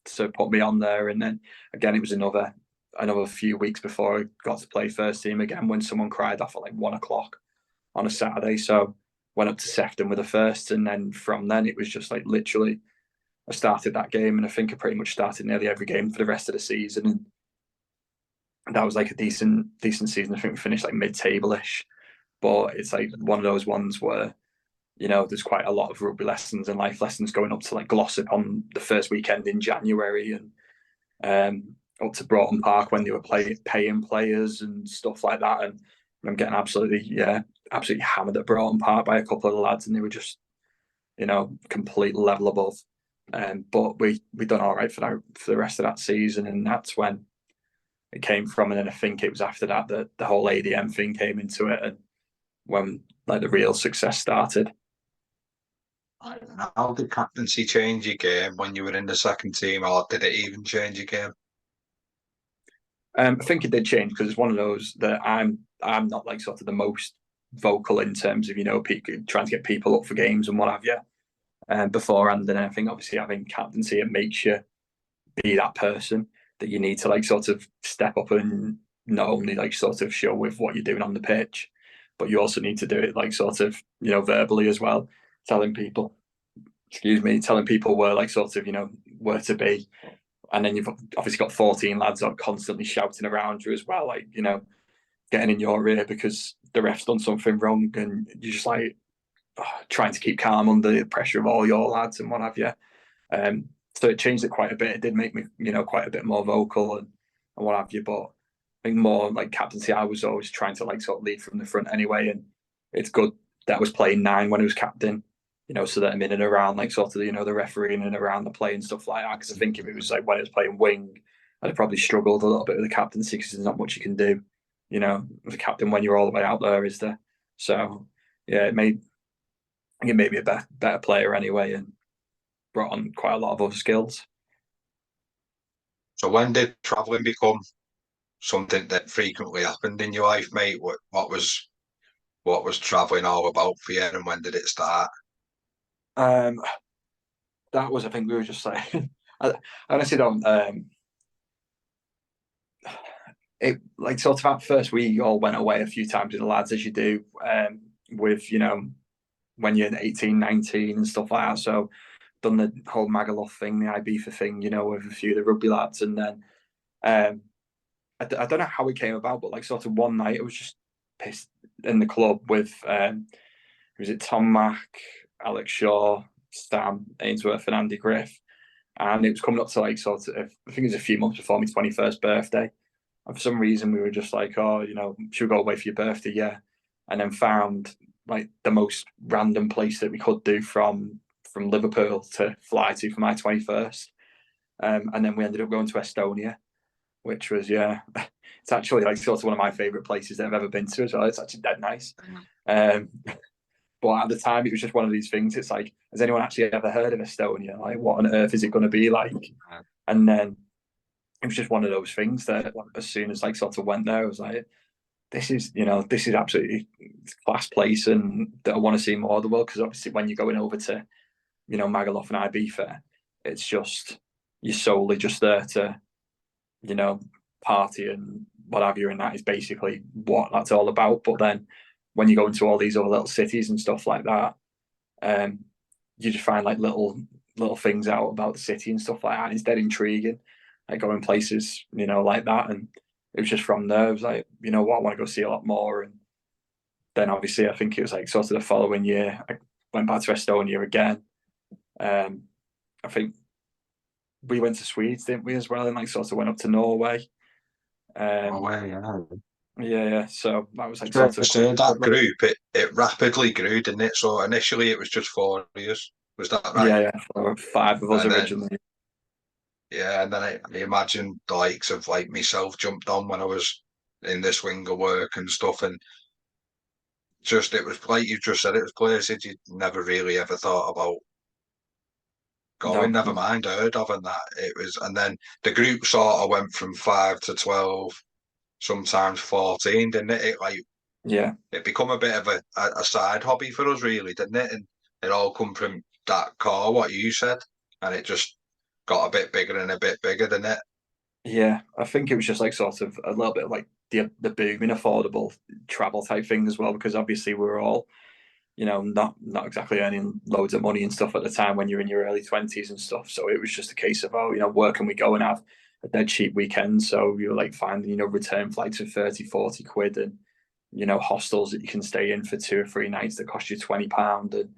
so put me on there, and then again it was another few weeks before I got to play first team again when someone cried off at like 1 o'clock on a Saturday. So went up to Sefton with the first, and then from then it was just like literally I started that game, and I think I pretty much started nearly every game for the rest of the season, and that was like a decent season. I think we finished like mid-table ish, but it's like one of those ones where there's quite a lot of rugby lessons and life lessons going up to like Glossop on the first weekend in January, and up to Broughton Park when they were paying players and stuff like that, and I'm getting absolutely hammered at Broughton Park by a couple of the lads, and they were just complete level above. But we done all right for the rest of that season, and that's when it came from. And then I think it was after that that the whole ADM thing came into it, and when like the real success started.
I don't know. How did captaincy change your game when you were in the second team, or did it even change your game?
I think it did change because it's one of those that I'm not like sort of the most vocal in terms of trying to get people up for games and what have you beforehand. And I think obviously having captaincy, it makes you be that person that you need to like sort of step up and not only like sort of show with what you're doing on the pitch, but you also need to do it like sort of verbally as well, telling people, telling people where like sort of where to be. And then you've obviously got 14 lads that are constantly shouting around you as well, like getting in your ear because the ref's done something wrong, and you're just like trying to keep calm under the pressure of all your lads and what have you. So it changed it quite a bit. It did make me, quite a bit more vocal and what have you. But I think more like captaincy, I was always trying to like sort of lead from the front anyway. And it's good that I was playing 9 when I was captain, so that I'm in and around like sort of the refereeing and around the play and stuff like that. Because I think if it was like when I was playing wing, I'd have probably struggled a little bit with the captaincy because there's not much you can do, as a captain when you're all the way out there, is there? So yeah, it made me a better player anyway, and brought on quite a lot of other skills.
So when did travelling become something that frequently happened in your life, mate? What was travelling all about for you, and when did it start?
Um, that was, I think we were just like, I honestly don't. It like sort of at first we all went away a few times with the lads as you do, with when you're 18, 19 and stuff like that. So done the whole Magaluf thing, the Ibiza thing, with a few of the rugby lads, and then I don't know how it came about, but like sort of one night I was just pissed in the club with was it Tom Mack, Alex Shaw, Sam Ainsworth, and Andy Griff, and it was coming up to like sort of I think it was a few months before my 21st birthday. And for some reason we were just like, oh, should we go away for your birthday? Yeah, and then found like the most random place that we could do from Liverpool to fly to for my 21st. And then we ended up going to Estonia, which was it's actually like sort of one of my favourite places that I've ever been to as well. It's actually dead nice. Um, but at the time, it was just one of these things. It's like, has anyone actually ever heard of Estonia? Like, what on earth is it going to be like? And then it was just one of those things that as soon as like sort of went there, I was like, this is absolutely class place, and that I want to see more of the world. Because obviously, when you're going over to Magaluf and Ibiza, it's just you're solely just there to you know, party and what have you, and that is basically what that's all about. But then when you go into all these other little cities and stuff like that, um, you just find like little things out about the city and stuff like that. And it's dead intriguing, like going places, like that. And it was just from there, I was like, what, I want to go see a lot more. And then obviously, I think it was like sort of the following year, I went back to Estonia again. I think we went to Swedes, didn't we, as well, and like sort of went up to Norway.
Oh,
Um,
well, yeah.
yeah. So that was like
So,
sort of
so that group, it rapidly grew, didn't it? So initially it was just 4 years. Was that right?
yeah. There were 5 of us
And then
originally.
yeah, and then I imagine the likes of like myself jumped on when I was in this winger work and stuff, and just it was like you just said, it was places you never really ever thought about going.
No,
Never mind heard of, and that it was, and then the group sort of went from 5 to 12, sometimes 14, didn't it? It like
yeah,
it become a bit of a side hobby for us, really, didn't it? And it all come from that core, what you said, and it just got a bit bigger and a bit bigger, didn't it?
yeah. I think it was just like sort of a little bit like the booming affordable travel type thing as well, because obviously we were all not exactly earning loads of money and stuff at the time when you're in your early 20s and stuff. So it was just a case of, oh, where can we go and have a dead cheap weekend? So you were like finding, return flights of 30, 40 quid, and, hostels that you can stay in for 2 or 3 nights that cost you £20. And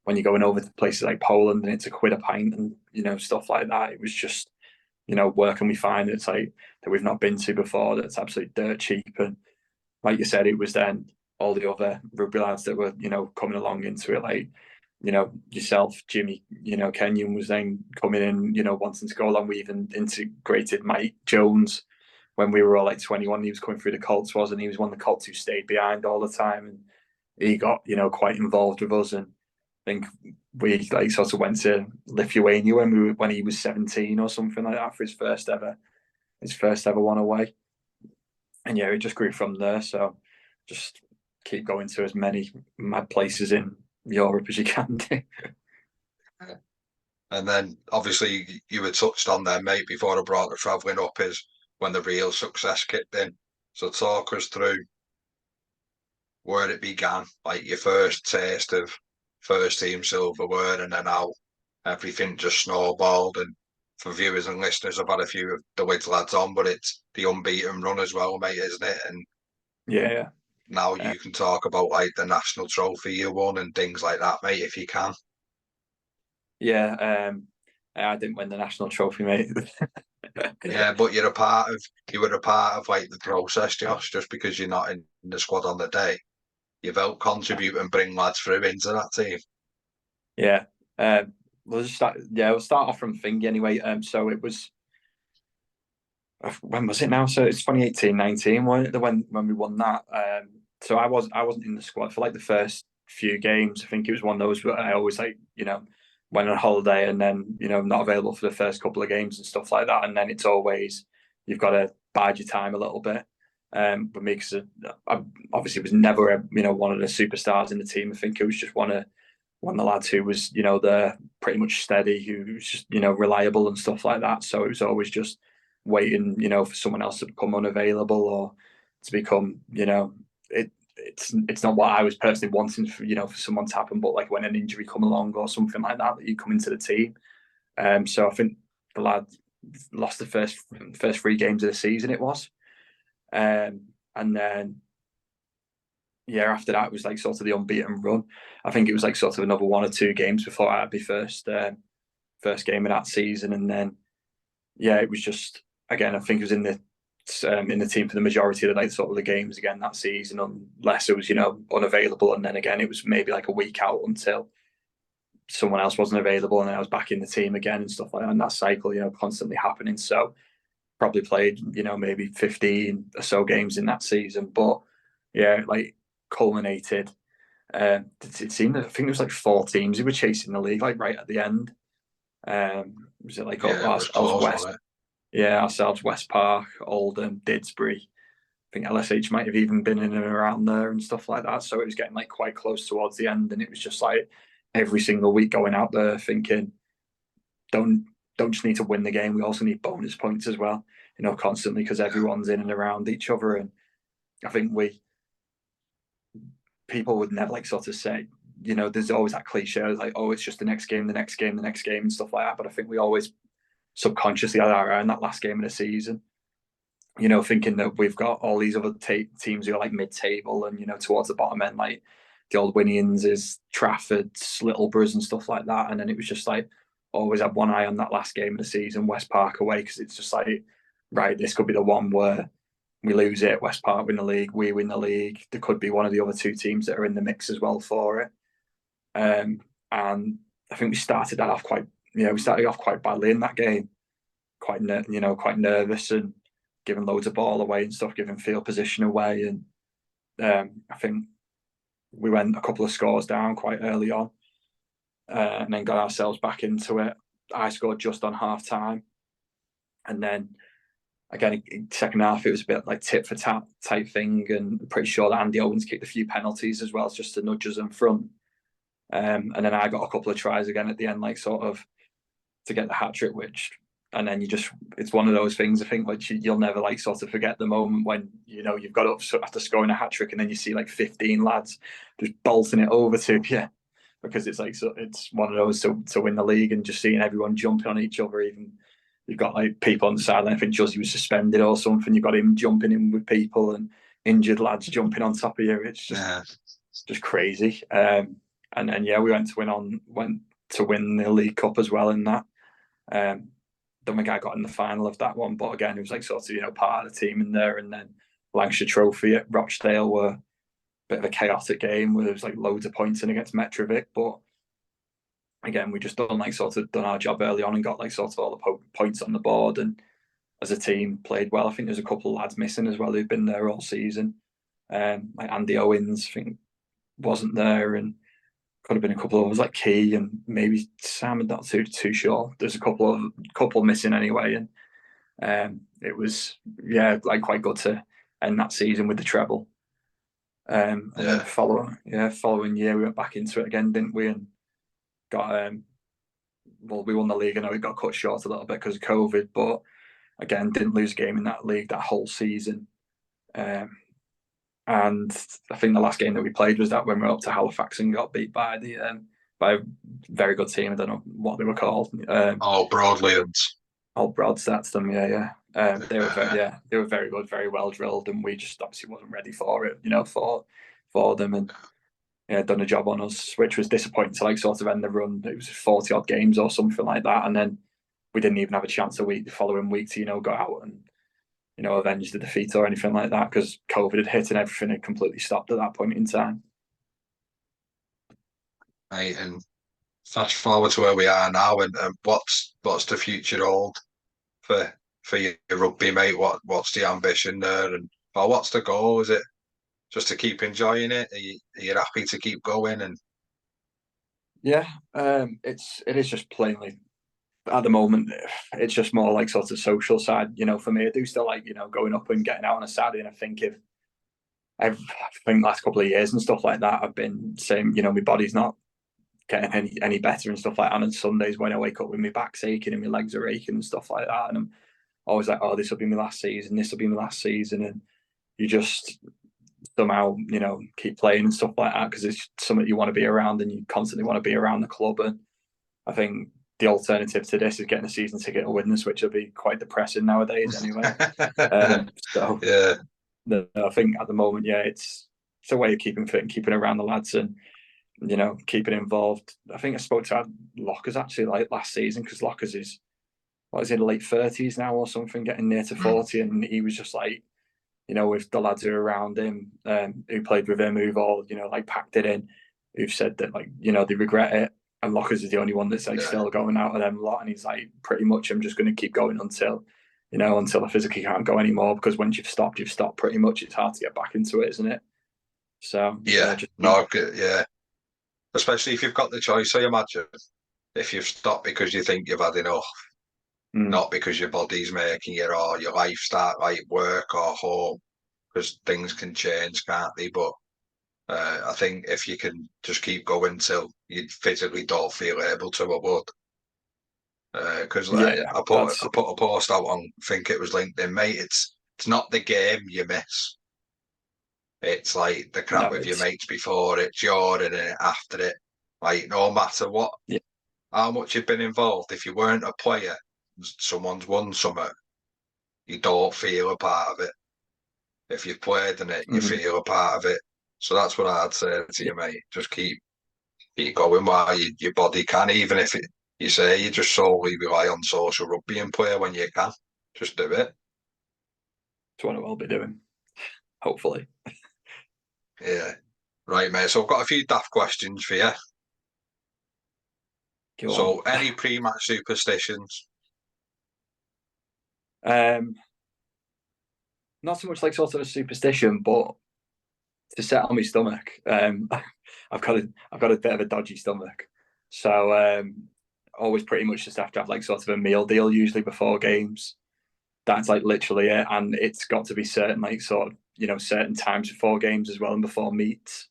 when you're going over to places like Poland and it's a quid a pint and, stuff like that, it was just, where can we find it's like that we've not been to before that's absolutely dirt cheap. And like you said, it was then all the other rugby lads that were, coming along into it, like, yourself, Jimmy, Kenyon was then coming in, wanting to go along. We even integrated Mike Jones when we were all like 21. He was coming through the Colts, wasn't he? He was one of the Colts who stayed behind all the time. And he got, quite involved with us. And think we like sort of went to Lithuania when he was 17 or something like that for his first ever one away. And yeah, it just grew from there. So just keep going to as many mad places in Europe as you can do.
And then obviously you were touched on there, mate, before I brought the travelling up, is when the real success kicked in. So talk us through where it began, like your first taste of first team silverware, and then how everything just snowballed. And for viewers and listeners, I've had a few of the Wigs lads on, but it's the unbeaten run as well, mate, isn't it? And
Yeah.
now
Uh,
you can talk about like the national trophy you won and things like that, mate, if you can.
yeah. I didn't win the national trophy, mate.
Yeah, but you were a part of like the process, Josh, just because you're not in the squad on the day. You've helped contribute and bring lads through into that team.
Yeah. We'll start off from Thingy anyway. So it was when was it now? So it's 2018-19, wasn't it? When we won that. So I wasn't in the squad for like the first few games. I think it was one of those where I always like, went on holiday and then, not available for the first couple of games and stuff like that. And then it's always you've got to bide your time a little bit. But me, because I obviously was never, one of the superstars in the team. I think it was just one of the lads who was, the pretty much steady, who was just, reliable and stuff like that. So it was always just waiting, for someone else to become unavailable or to become, it's not what I was personally wanting for, for someone to happen, but like when an injury come along or something like that, that you come into the team. So I think the lad lost the first 3 games of the season it was. And then yeah, after that it was like sort of the unbeaten run. I think it was like sort of another 1 or 2 games before I had my first game of that season, and then yeah, it was just again. I think it was in the team for the majority of the like sort of the games again that season, unless it was unavailable, and then again it was maybe like a week out until someone else wasn't available, and then I was back in the team again and stuff like that. And that cycle, constantly happening. So probably played maybe 15 or so games in that season, but yeah, like culminated. It seemed I think it was like 4 teams who were chasing the league like right at the end. Was it like
Yeah, it was
ourselves
close,
West?
wasn't it?
Yeah, ourselves West Park, Oldham, Didsbury. I think LSH might have even been in and around there and stuff like that. So it was getting like quite close towards the end, and it was just like every single week going out there thinking, don't don't just need to win the game. We also need bonus points as well. Constantly because
Yeah,
everyone's in and around each other, and I think people would never like sort of say, there's always that cliche like, oh, it's just the next game, the next game, the next game, and stuff like that. But I think we always subconsciously had our eye on that last game of the season. Thinking that we've got all these other teams who are like mid-table and towards the bottom end, like the old Winians, is Trafford's, Littleboroughs, and stuff like that. And then it was just like always had one eye on that last game of the season, West Park away, because it's just like, right, this could be the one where we lose it. West Park win the league, we win the league. There could be one of the other 2 teams that are in the mix as well for it. And I think we started that off quite, we started off quite badly in that game, quite nervous and giving loads of ball away and stuff, giving field position away. And I think we went a couple of scores down quite early on, and then got ourselves back into it. I scored just on half time, and then again, second half, it was a bit like tit for tat type thing, and I'm pretty sure that Andy Owens kicked a few penalties as well, just to nudge us in front. And then I got a couple of tries again at the end, like sort of to get the hat trick, and then it's one of those things I think which you'll never like sort of forget the moment when you've got up after scoring a hat trick and then you see like 15 lads just bolting it over to you, because it's like, so it's one of those to win the league, and just seeing everyone jumping on each other. Even you've got like people on the sideline. I think Josie was suspended or something. You've got him jumping in with people and injured lads jumping on top of you. It's
yeah,
just crazy. And then yeah, we went to win the League Cup as well in that. Don't think I got in the final of that one, but again, it was like sort of part of the team in there. And then Lancashire Trophy at Rochdale were a bit of a chaotic game where there was like loads of points in against Metrovic, but again, we just done our job early on and got like sort of all the points on the board, and as a team played well. I think there's a couple of lads missing as well who've been there all season. Like Andy Owens, I think wasn't there, and could have been a couple of others like Key and maybe Sam. I'm not too sure. There's a couple missing anyway, and it was like quite good to end that season with the treble. And then
Yeah,
following year we went back into it again, didn't we? And got we won the league. I know it got cut short a little bit because of COVID, but again didn't lose a game in that league that whole season. And I think the last game that we played was that when we were up to Halifax and got beat by a very good team. I don't know what they were called.
all Broadlands.
Old Broads, that's them. Yeah.
Yeah,
They were very good, very well drilled, and we just obviously wasn't ready for it, for them, and done a job on us, which was disappointing to like sort of end the run. It was 40 odd games or something like that, and then we didn't even have a chance the following week to go out and avenge the defeat or anything like that because COVID had hit and everything had completely stopped at that point in time.
mate. And fast forward to where we are now, and what's the future hold for your rugby, mate? What's the ambition there, and or what's the goal? Is it just to keep enjoying it? Are you happy to keep going? And
Yeah, it is just plainly at the moment. It's just more like sort of social side. For me, I do still like going up and getting out on a Saturday, and I think last couple of years and stuff like that, I've been saying my body's not getting any better and stuff like that. And on Sundays when I wake up with my back's aching and my legs are aching and stuff like that, and I'm always like, oh, this will be my last season. This will be my last season, and you just somehow keep playing and stuff like that because it's something you want to be around and you constantly want to be around the club. And I think the alternative to this is getting a season ticket or witness, which will be quite depressing nowadays anyway. So
yeah,
I think at the moment, it's a way of keeping fit and keeping around the lads and keeping involved. I think I spoke to Lockers actually like last season because Lockers is in the late 30s now or something, getting near to 40, and he was just like, with the lads who are around him, who played with him, who've all like packed it in, who've said that like they regret it, and Lockers is the only one that's like still going out of them a lot, and he's like, pretty much, I'm just going to keep going until I physically can't go anymore because once you've stopped pretty much. It's hard to get back into it, isn't it? So
yeah. No, yeah. Especially if you've got the choice. I imagine if you've stopped because you think you've had enough, not because your body's making it or your life start like work or home, because things can change, can't they? But I think if you can just keep going till you physically don't feel able to, I would. Because
yeah,
I put a post out on, I think it was LinkedIn, mate. It's not the game you miss. It's like the crap
no,
with your
it's
mates before it, during it, after it. Like no matter what,
yeah,
how much you've been involved, if you weren't a player, someone's won something, you don't feel a part of it. If you've played in it, you feel a part of it. So that's what I'd say to
yeah,
you, mate. Just keep going while your body can, even if you say you just solely rely on social rugby and play when you can. Just do it.
it's what I will be doing, hopefully.
Yeah. Right, mate. So I've got a few daft questions for you.
Go on.
So any pre-match superstitions?
Um, Not so much like sort of a superstition, but to set on my stomach. I've got a bit of a dodgy stomach, so always pretty much just have to have like sort of a meal deal usually before games. That's like literally it, and it's got to be certain like sort of certain times before games as well and before meets.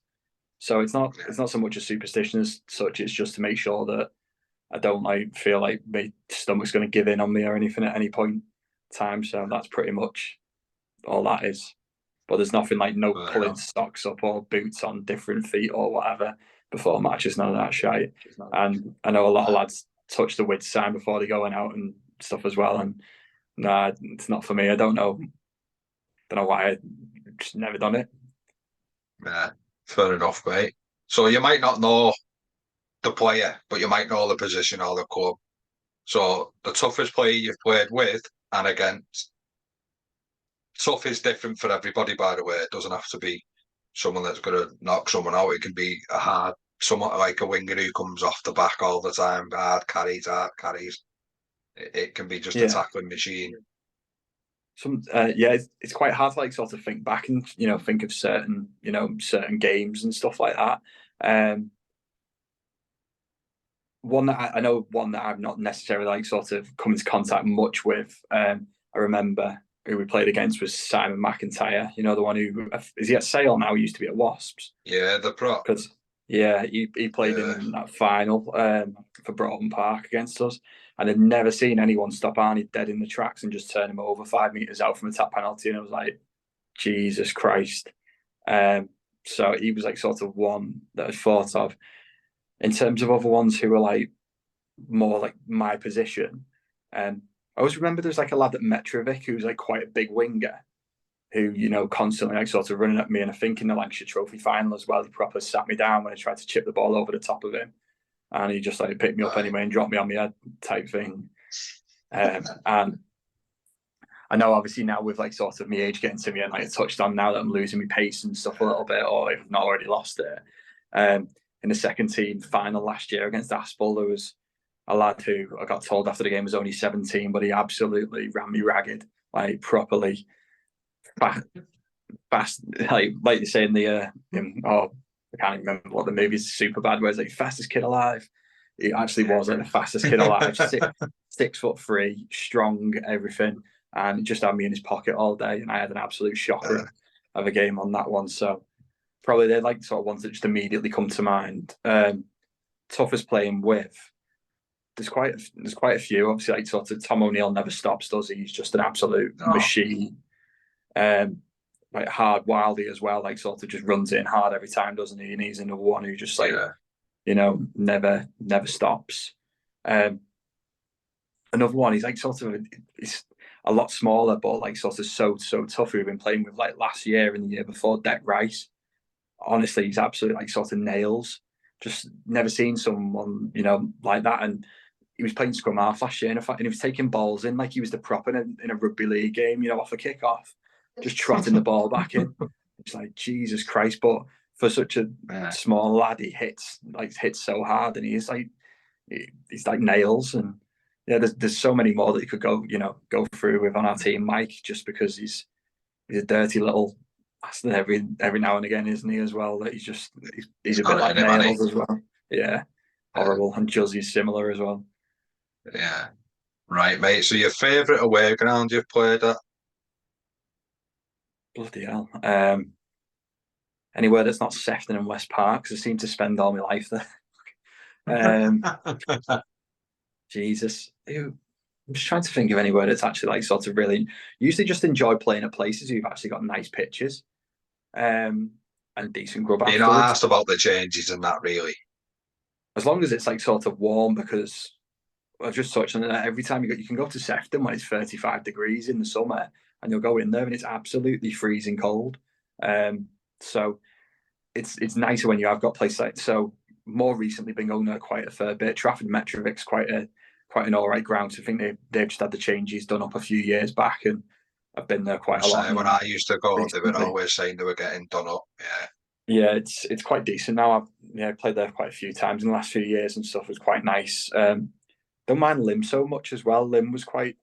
So it's not so much a superstition as such. It's just to make sure that I don't like feel like my stomach's going to give in on me or anything at any point in time. So that's pretty much all that is. But there's nothing like no
Fair
pulling
enough.
socks up or boots on different feet or whatever before matches, none of that shit. And I know a lot of lads touch the wid sign before they going out and stuff as well. And nah, it's not for me. I don't know why I just never done it.
Yeah, fair enough, mate. So you might not know the player, but you might know the position or the club. So the toughest player you've played with and against, tough is different for everybody, by the way. It doesn't have to be someone that's going to knock someone out. It can be a hard, someone like a winger who comes off the back all the time, hard carries, hard carries. It can be just a
Yeah.
tackling machine.
It's quite hard to like sort of think back and think of certain games and stuff like that. Um, one that I know, one that I've not necessarily like sort of come into contact much with. I remember who we played against was Simon McIntyre. You know, the one who is he at Sale now? He used to be at Wasps.
Yeah, the prop.
Because yeah, he played
Yeah.
in that final for Broughton Park against us, and I'd never seen anyone stop Arnie dead in the tracks and just turn him over 5 meters out from a tap penalty, and I was like, Jesus Christ. Um, so he was like sort of one that I thought of. In terms of other ones who were like more like my position, I always remember there was like a lad at Metrovic who was like quite a big winger who, you know, constantly like sort of running at me. And I think in the Lancashire Trophy final as well, he proper sat me down when I tried to chip the ball over the top of him. And he just like picked me up
Right.
anyway and dropped me on my head type thing. And I know obviously now with like sort of my age getting to me and like I touched on now that I'm losing my pace and stuff a little bit, or if I've not already lost it. In the second team final last year against Aspel, there was a lad who I got told after the game was only 17, but he absolutely ran me ragged, like properly fast, like you say in the I can't even remember what the movie's super bad, where it's like fastest kid alive. He actually was like the fastest kid alive, 6'3", strong, everything, and just had me in his pocket all day. And I had an absolute shocker of a game on that one. So probably they're like sort of ones that just immediately come to mind. Toughest playing with. There's quite a few. Obviously, like sort of Tom O'Neill never stops, does he? He's just an absolute machine. Um, like hard Wildy as well, like sort of just runs in hard every time, doesn't he? And he's another one who just like you know never stops. Another one, he's like sort of he's a lot smaller, but like sort of so tough. We've been playing with like last year and the year before, Deck Rice. Honestly, he's absolutely like sort of nails. Just never seen someone like that. And he was playing scrum half last year, and he was taking balls in like he was the prop in a rugby league game, off a kickoff, just trotting the ball back in. It's like Jesus Christ! But for such a small lad, he hits so hard, and he's like nails. And yeah, there's so many more that you could go through with on our team, Mike, just because he's a dirty little bastard every now and again, isn't he? As well, that he's a bit like nails as well. Yeah, horrible. And Juzzy's similar as well.
Yeah. Right, mate. So your favourite away ground you've played at?
Bloody hell. Anywhere that's not Sefton and West Park, because I seem to spend all my life there. Jesus. I'm just trying to think of anywhere that's actually like sort of really usually just enjoy playing at places who've actually got nice pitches and decent grub
You're not
afterwards.
asked about the changes and that, really.
As long as it's like sort of warm, because I've just touched on that. Every time you can go to Sefton when it's 35 degrees in the summer, and you'll go in there and it's absolutely freezing cold. So it's nicer when you have got places like so. More recently, been going there quite a fair bit. Trafford Metrovic's quite an all right ground. So I think they've just had the changes done up a few years back, and I've been there quite a lot.
When I used to go, they were
Recently.
always saying they were getting done up. Yeah.
Yeah, it's quite decent now. I've played there quite a few times in the last few years and stuff. It's quite nice. Don't mind Lim so much as well. Lim was quite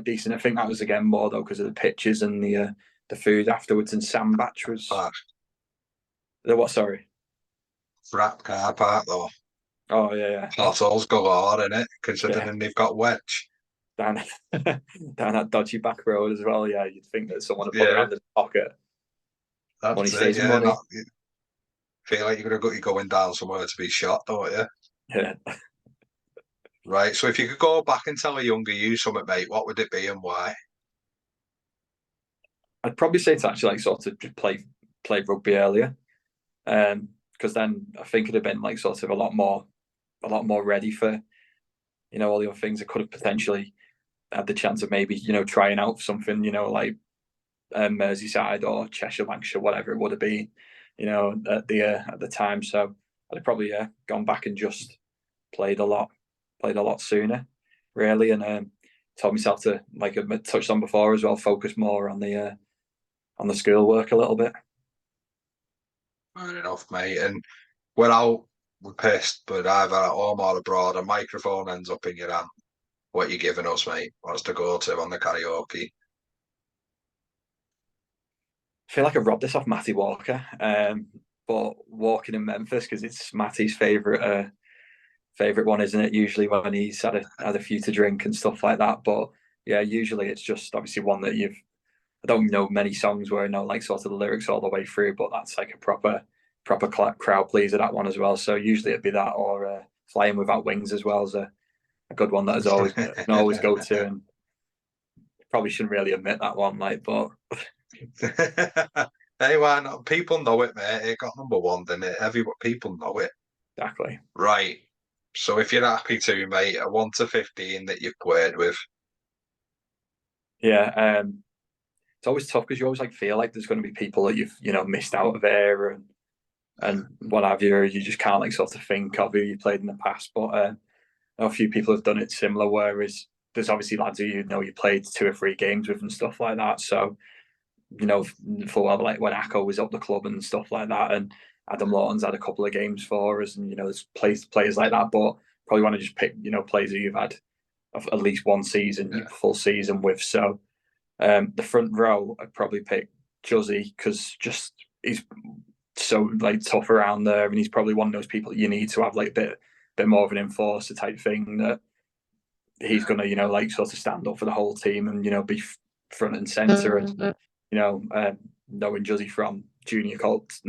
decent. I think that was again more though because of the pitches and the food afterwards. And Sandbach was the what? Sorry,
Frat car park though.
Oh yeah.
Potholes galore in it, considering they've got wedge.
Down that dodgy back road as well. Yeah, you'd think that someone would put their
Yeah,
hand in his pocket.
that's
Money
it.
stays
Yeah,
money.
you feel like you're going down somewhere to be shot, don't you?
Yeah.
Right. So if you could go back and tell a younger you something, mate, what would it be and why?
I'd probably say to actually like sort of just play rugby earlier. Because then I think it'd have been like sort of a lot more ready for all the other things. I could have potentially had the chance of maybe trying out something like Merseyside or Cheshire, Lancashire, whatever it would have been at the time. So I'd have probably gone back and just played a lot sooner, really, and told myself to, like I touched on before as well, focus more on the school work a little bit.
Fair enough, mate. And we're out, we're pissed, but either at home or abroad, a microphone ends up in your hand. What you giving us, mate? What's to go to on the karaoke?
I feel like I robbed this off Matty Walker, but walking in Memphis because it's Matty's favorite one, isn't it? Usually when he's had a few to drink and stuff like that. But yeah, usually it's just obviously one that you've. I don't know many songs where I know like sort of the lyrics all the way through, but that's like a proper crowd pleaser, that one as well. So usually it'd be that, or Flying Without Wings as well as a good one that is always can always go to, and probably shouldn't really admit that one, like, but
Hey, why not? People know it, mate. It got number one, didn't it? People know it.
exactly.
Right. So if you're happy to, mate, a 1 to 15 that you've played with.
Yeah, it's always tough because you always like feel like there's going to be people that you've missed out of there and what have you. You just can't like sort of think of who you played in the past, but a few people have done it similar. Whereas there's obviously lads who you played 2 or 3 games with and stuff like that. So for well, like when Akko was up the club and stuff like that, and Adam Lawton's had a couple of games for us, and there's players like that. But probably want to just pick players who you've had at least one season,
Yeah.
full season with. So the front row, I'd probably pick Juzzy because just he's so like tough around there, and he's probably one of those people that you need to have like a bit more of an enforcer type thing, that he's gonna like sort of stand up for the whole team and be front and center, and knowing Juzzy from senior Colts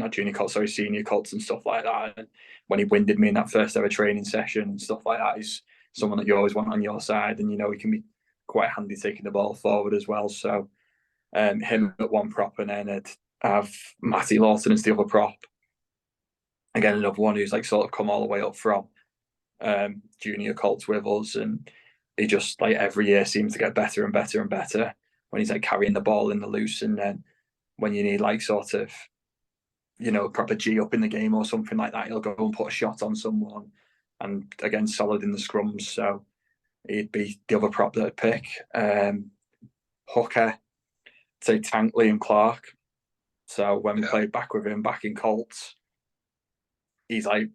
and stuff like that. And when he winded me in that first ever training session and stuff like that, he's someone that you always want on your side, and he can be quite handy taking the ball forward as well. So him at one prop, and then I'd have Matty Lawton as the other prop. Again, another one who's like sort of come all the way up from junior Colts with us, and he just like every year seems to get better and better and better when he's like carrying the ball in the loose, and then when you need like sort of proper G up in the game or something like that, he'll go and put a shot on someone, and again solid in the scrums. So he'd be the other prop that I'd pick. Hooker, say Tank Liam Clark. So when we played back with him back in Colts, he's like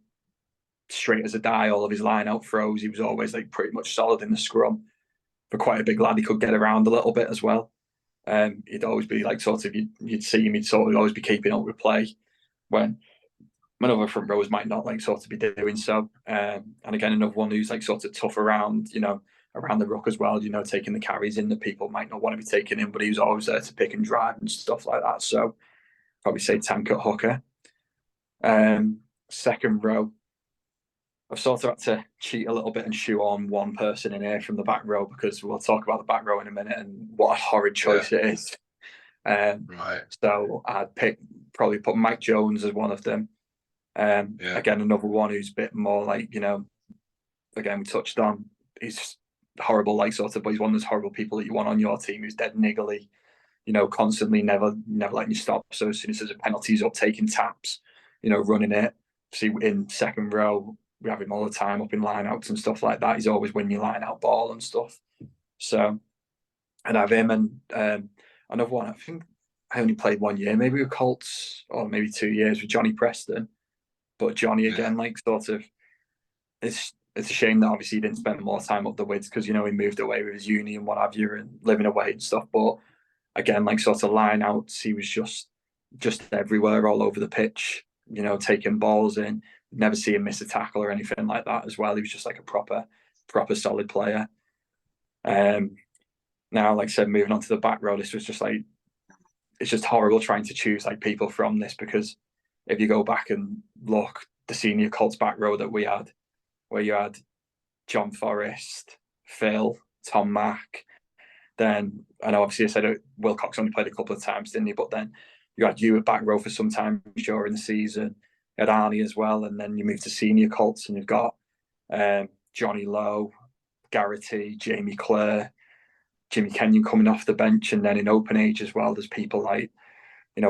straight as a die. All of his line out throws, he was always like pretty much solid in the scrum. For quite a big lad, he could get around a little bit as well. He'd always be like sort of you'd see him, he'd sort of always be keeping up with play when other front rows might not like sort of be doing so. And again, another one who's like sort of tough around, around the ruck as well, taking the carries in that people might not want to be taking in, but he was always there to pick and drive and stuff like that. So probably say Tank at hooker. Second row, I've sort of had to cheat a little bit and shoe on one person in here from the back row, because we'll talk about the back row in a minute and what a horrid choice it is.
Right.
So I'd probably put Mike Jones as one of them. Again, another one who's a bit more like, again, we touched on, he's horrible, like sort of, but he's one of those horrible people that you want on your team, who's dead niggly, constantly never letting you stop. So as soon as there's a penalty, he's up taking taps, running it. See, in second row, we have him all the time up in lineouts and stuff like that. He's always winning your line out ball and stuff. So I'd have him, and another one, I think I only played 1 year, maybe with Colts, or maybe 2 years with Johnny Preston. But Johnny, again, like sort of, it's a shame that obviously he didn't spend more time up the Wids, because he moved away with his uni and what have you, and living away and stuff. But again, like sort of line outs, he was just everywhere, all over the pitch, taking balls in. Never see him miss a tackle or anything like that as well. He was just like a proper solid player. Now, like I said, moving on to the back row, this was just like, it's just horrible trying to choose like people from this, because if you go back and look, the senior Colts back row that we had, where you had John Forrest, Phil, Tom Mack, then, and obviously I said Wilcox only played a couple of times, didn't he? But then you had you at back row for some time during the season. You had Arnie as well, and then you moved to senior Colts, and you've got Johnny Lowe, Garrity, Jamie Clare, Jimmy Kenyon coming off the bench, and then in open age as well, there's people like,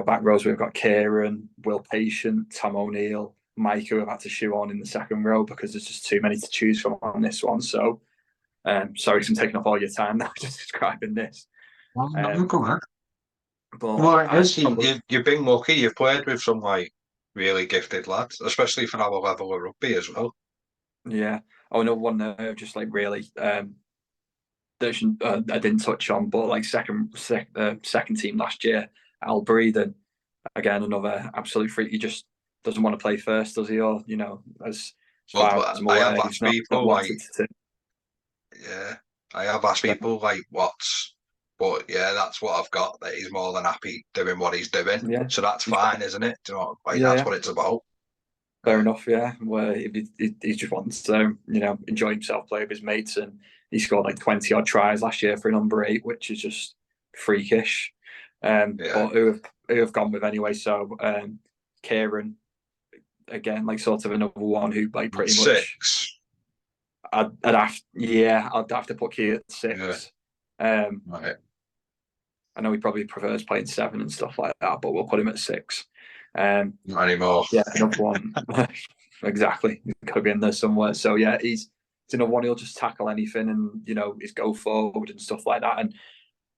back rows we've got Kieran, Will Patient, Tom O'Neill, Mike, who have had to shoe on in the second row because there's just too many to choose from on this one. So, sorry, I'm taking up all your time now just describing this.
No, go on.
But
Well, actually, you've been lucky. You've played with some like really gifted lads, especially for our level of rugby as well.
Yeah. Oh, another one that I've just like really I didn't touch on, but like second team last year, Al Breeden, again another absolute freak. He just doesn't want to play first, does he? Or as
Well,
far as I'm
I have
aware,
asked
he's not
people like,
wanted to.
yeah, I have asked people like what's, but yeah, that's what I've got. That he's more than happy doing what he's doing,
Yeah,
so that's fine, isn't it? Do you know, like
yeah,
that's
yeah.
what it's about.
Fair enough, yeah. Where he just wants to, enjoy himself, play with his mates, and he scored like 20 odd tries last year for a number 8, which is just freakish.
Yeah,
But who have gone with anyway? So Kieran, again, like sort of another one who like pretty much.
6.
I'd have to put Key at
Yeah,
6. Um,
right.
I know he probably prefers playing 7 and stuff like that, but we'll put him at 6.
Not anymore.
Yeah, another one. Exactly. He could be in there somewhere. So yeah, he's another one. He'll just tackle anything, and he's go forward and stuff like that. And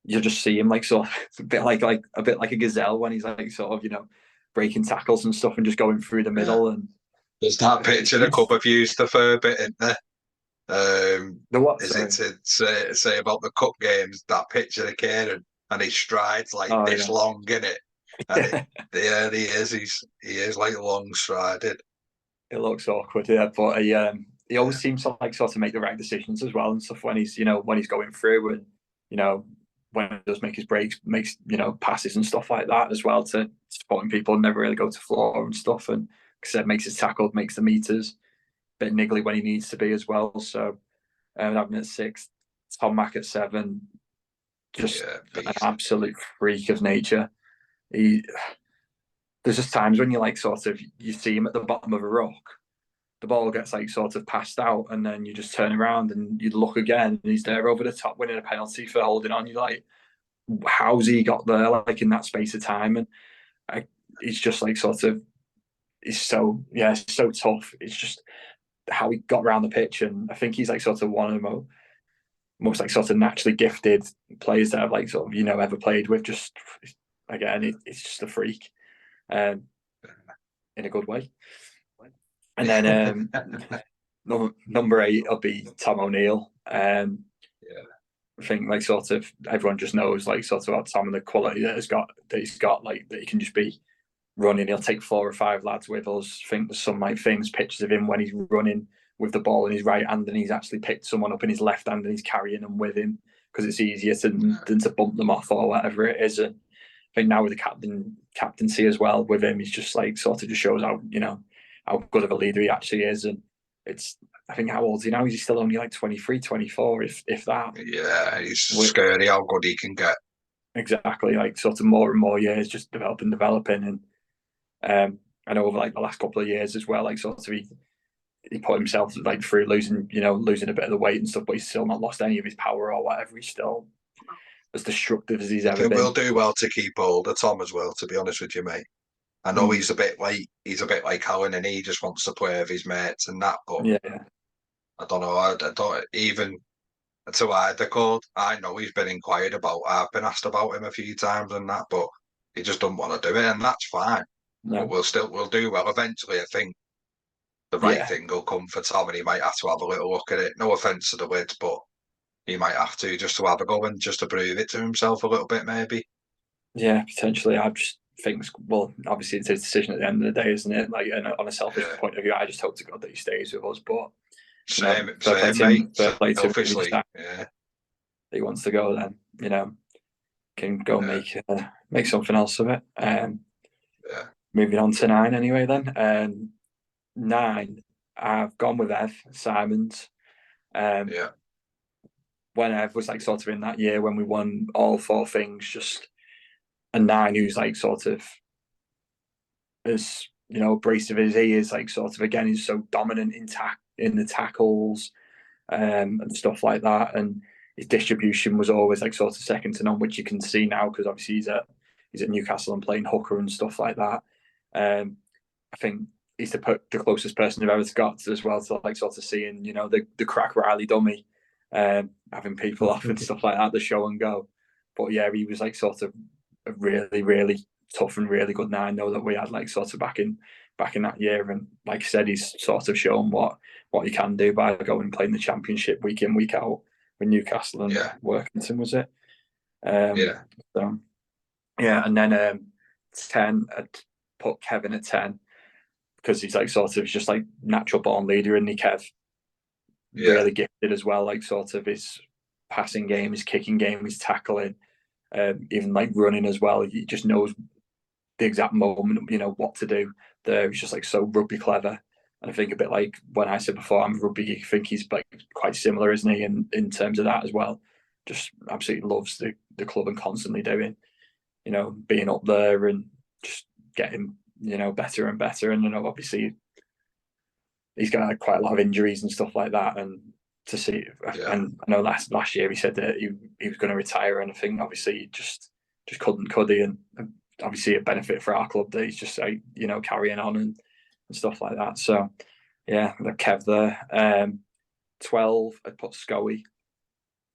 you'll just see him like sort of a bit like a gazelle when he's like sort of breaking tackles and stuff and just going through the
Yeah.
middle. And
There's that picture the club have used a fair bit in there.
the what?
Is it
Sorry.
to say about the cup games? That picture of Kieran and his strides like
Oh
this
yeah.
long in it, and yeah, he is. He is like long strided.
It looks awkward, yeah, but he
Yeah,
always seems to like sort of make the right decisions as well and stuff when he's when he's going through, and you know when he does make his breaks, makes passes and stuff like that as well to supporting people and never really go to floor and stuff, and like I said, makes his tackle, makes the meters, bit niggly when he needs to be as well. So having at 6, Tom Mack at 7, just
yeah,
an
beast.
absolute freak of nature. He There's just times when you like sort of you see him at the bottom of a rock, the ball gets like sort of passed out, and then you just turn around and you look again, and he's there over the top, winning a penalty for holding on. You're like, how's he got there, like in that space of time? And he's just like sort of, he's so so tough. It's just how he got around the pitch, and I think he's like sort of one of the most like sort of naturally gifted players that I've like sort of ever played with. Just again, it's just a freak, um, in a good way. And then number 8 will be Tom O'Neill.
Yeah,
I think like sort of everyone just knows like sort of about Tom and the quality that he's got, like that he can just be running. He'll take 4 or 5 lads with us. I think there's some like famous pictures of him when he's running with the ball in his right hand and he's actually picked someone up in his left hand and he's carrying them with him because it's easier than to bump them off or whatever it is. And I think now with the captaincy as well with him, he's just like sort of just shows how good of a leader he actually is. And it's, I think, how old is he now? He's still only like 23, 24, if that.
yeah. He's scary how good he can get.
Exactly, like sort of more and more years just developing. And I know over like the last couple of years as well, like sort of he put himself like through losing a bit of the weight and stuff, but he's still not lost any of his power or whatever. He's still as destructive as he's
I
ever
think we'll
been.
do well to keep hold of Tom as well. To be honest with you, mate. I know
Mm.
he's a bit like Alan, and he just wants to play with his mates and that. But
Yeah,
I don't know. I don't even to why they're called. I know he's been inquired about. I've been asked about him a few times and that, but he just doesn't want to do it, and that's fine. But
no,
we'll do well eventually. I think the right
yeah,
thing will come for Tom, and he might have to have a little look at it. No offense to the lids, but he might have to just to have a go and just to prove it to himself a little bit, maybe.
yeah, potentially. I just think, well, obviously it's his decision at the end of the day, isn't it? Like, and on a selfish
Yeah,
point of view, I just hope to God that he stays with us. But fair play
same,
to
mate.
him. Fair play to him. If he
Selfishly,
decides
yeah,
that he wants to go, then can go
yeah,
make something else of it.
yeah,
Moving on to 9 anyway. Then 9, I've gone with Ev Simons. Um,
yeah,
when Ev was like sort of in that year when we won all 4 things, just a 9 who's like sort of as abrasive as he is, like sort of again, he's so dominant in the tackles, and stuff like that. And his distribution was always like sort of second to none, which you can see now because obviously he's at Newcastle and playing hooker and stuff like that. I think he's the closest person I've ever got as well to like sort of seeing the crack Riley dummy, having people off and stuff like that, the show and go. But yeah, he was like sort of a really really tough and really good 9 though that we had like sort of back in that year. And like I said, he's sort of shown what he can do by going and playing the Championship week in week out with Newcastle and
yeah,
Workington, was it? Um,
yeah,
so yeah, and then 10, I'd put Kevin at 10. because he's like sort of just like natural born leader, and Kev
Yeah,
really gifted as well. Like sort of his passing game, his kicking game, his tackling, even like running as well. He just knows the exact moment, what to do. There, he's just like so rugby clever. And I think a bit like when I said before, I'm a rugby geek. I think he's like quite similar, isn't he? In terms of that as well, just absolutely loves the club and constantly doing, being up there and just getting, better and better. And obviously he's got like, quite a lot of injuries and stuff like that. And to see,
yeah,
and I know last year he said that he was going to retire, and I think obviously he just couldn't, could he? And obviously a benefit for our club that he's just like carrying on and stuff like that. So yeah, the Kev there. 12, I put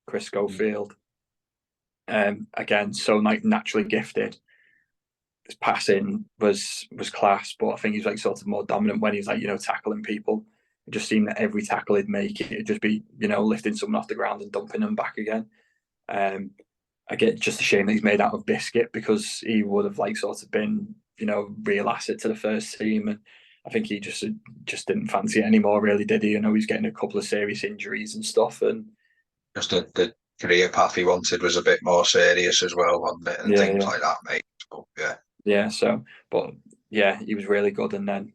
Chris Schofield. Again, so like naturally gifted. His passing was class, but I think he's like sort of more dominant when he's like tackling people. It just seemed that every tackle he'd make, it'd just be lifting someone off the ground and dumping them back again. I get just a shame that he's made out of biscuit, because he would have like sort of been real asset to the first team, and I think he just didn't fancy it anymore, really, did he? He's getting a couple of serious injuries and stuff, and
just the career path he wanted was a bit more serious as well, wasn't it? And
yeah,
things
yeah,
like that, mate. But yeah,
yeah. So, but yeah, he was really good, and then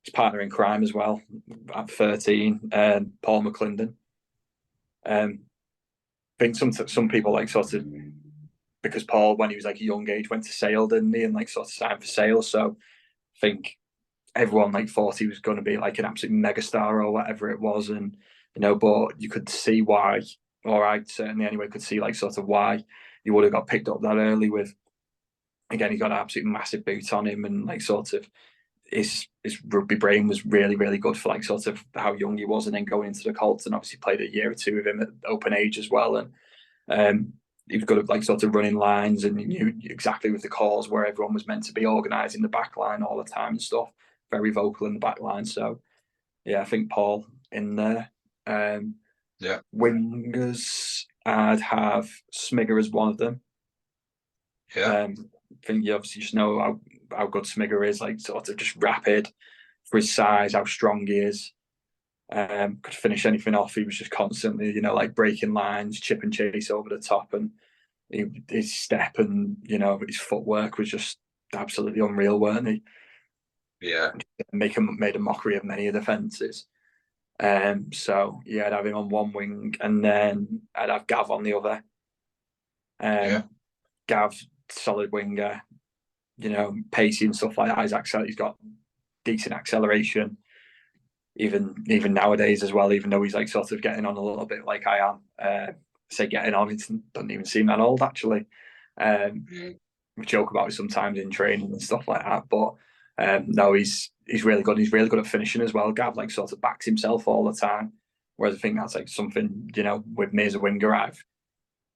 his partner in crime as well at 13, Paul McClendon. I think some people like sort of, because Paul, when he was like a young age, went to Sale, didn't he, and like sort of signed for Sale. So I think everyone like thought he was going to be like an absolute megastar or whatever it was, and but you could see why, or I certainly anyway could see like sort of why he would have got picked up that early. With again, he got an absolute massive boot on him, and like sort of his rugby brain was really really good for like sort of how young he was, and then going into the Colts, and obviously played a year or two with him at open age as well, and he was good at like sort of running lines, and he knew exactly with the calls where everyone was meant to be, organising the back line all the time and stuff. Very vocal in the back line. So yeah, I think Paul in there.
yeah,
Wingers, I'd have Smigger as one of them.
yeah,
I think you obviously just know how good Smigger is, like sort of just rapid for his size, how strong he is. Could finish anything off. He was just constantly, like breaking lines, chip and chase over the top, and his step and his footwork was just absolutely unreal, weren't he?
yeah,
Made a mockery of many defences. So yeah, I'd have him on one wing, and then I'd have Gav on the other.
yeah,
Gav, solid winger, pacey and stuff like that. He's got decent acceleration, even nowadays as well. Even though he's like sort of getting on a little bit, like I am. Say getting on, it doesn't even seem that old actually. We joke about it sometimes in training and stuff like that, but no, he's really good. He's really good at finishing as well. Gav like sort of backs himself all the time, whereas I think that's like something with me as a winger, I've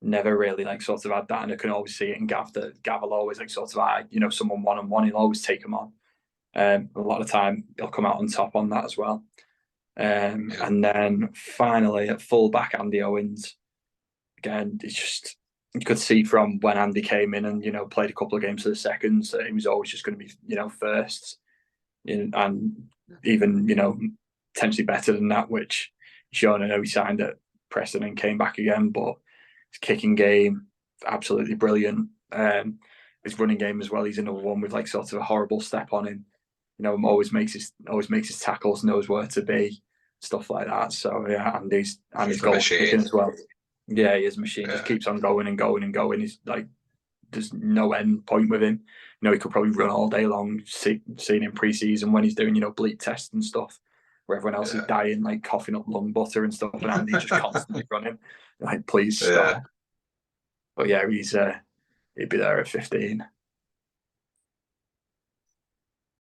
never really like sort of had that, and I can always see it in Gav that Gav will always like sort of someone one on one, he'll always take him on. A lot of time he'll come out on top on that as well.
yeah,
And then finally at full back, Andy Owens. Again, it's just you could see from when Andy came in and played a couple of games for the seconds that he was always just going to be firsts, and even potentially better than that. Which Sean, I know he signed at Preston and came back again, but his kicking game absolutely brilliant. His running game as well. He's another one with like sort of a horrible step on him. Always makes his tackles, knows where to be, stuff like that. So yeah, and his
just a
goal kicking
machine.
as well. Yeah, his machine just
Yeah,
keeps on going and going and going. He's like, there's no end point with him. He could probably run all day long. Seen in pre-season when he's doing, bleep tests and stuff, where everyone else is
yeah,
dying, like coughing up lung butter and stuff, and Andy's just constantly running. Like, please
yeah.
stop. But yeah, he'd be there at 15.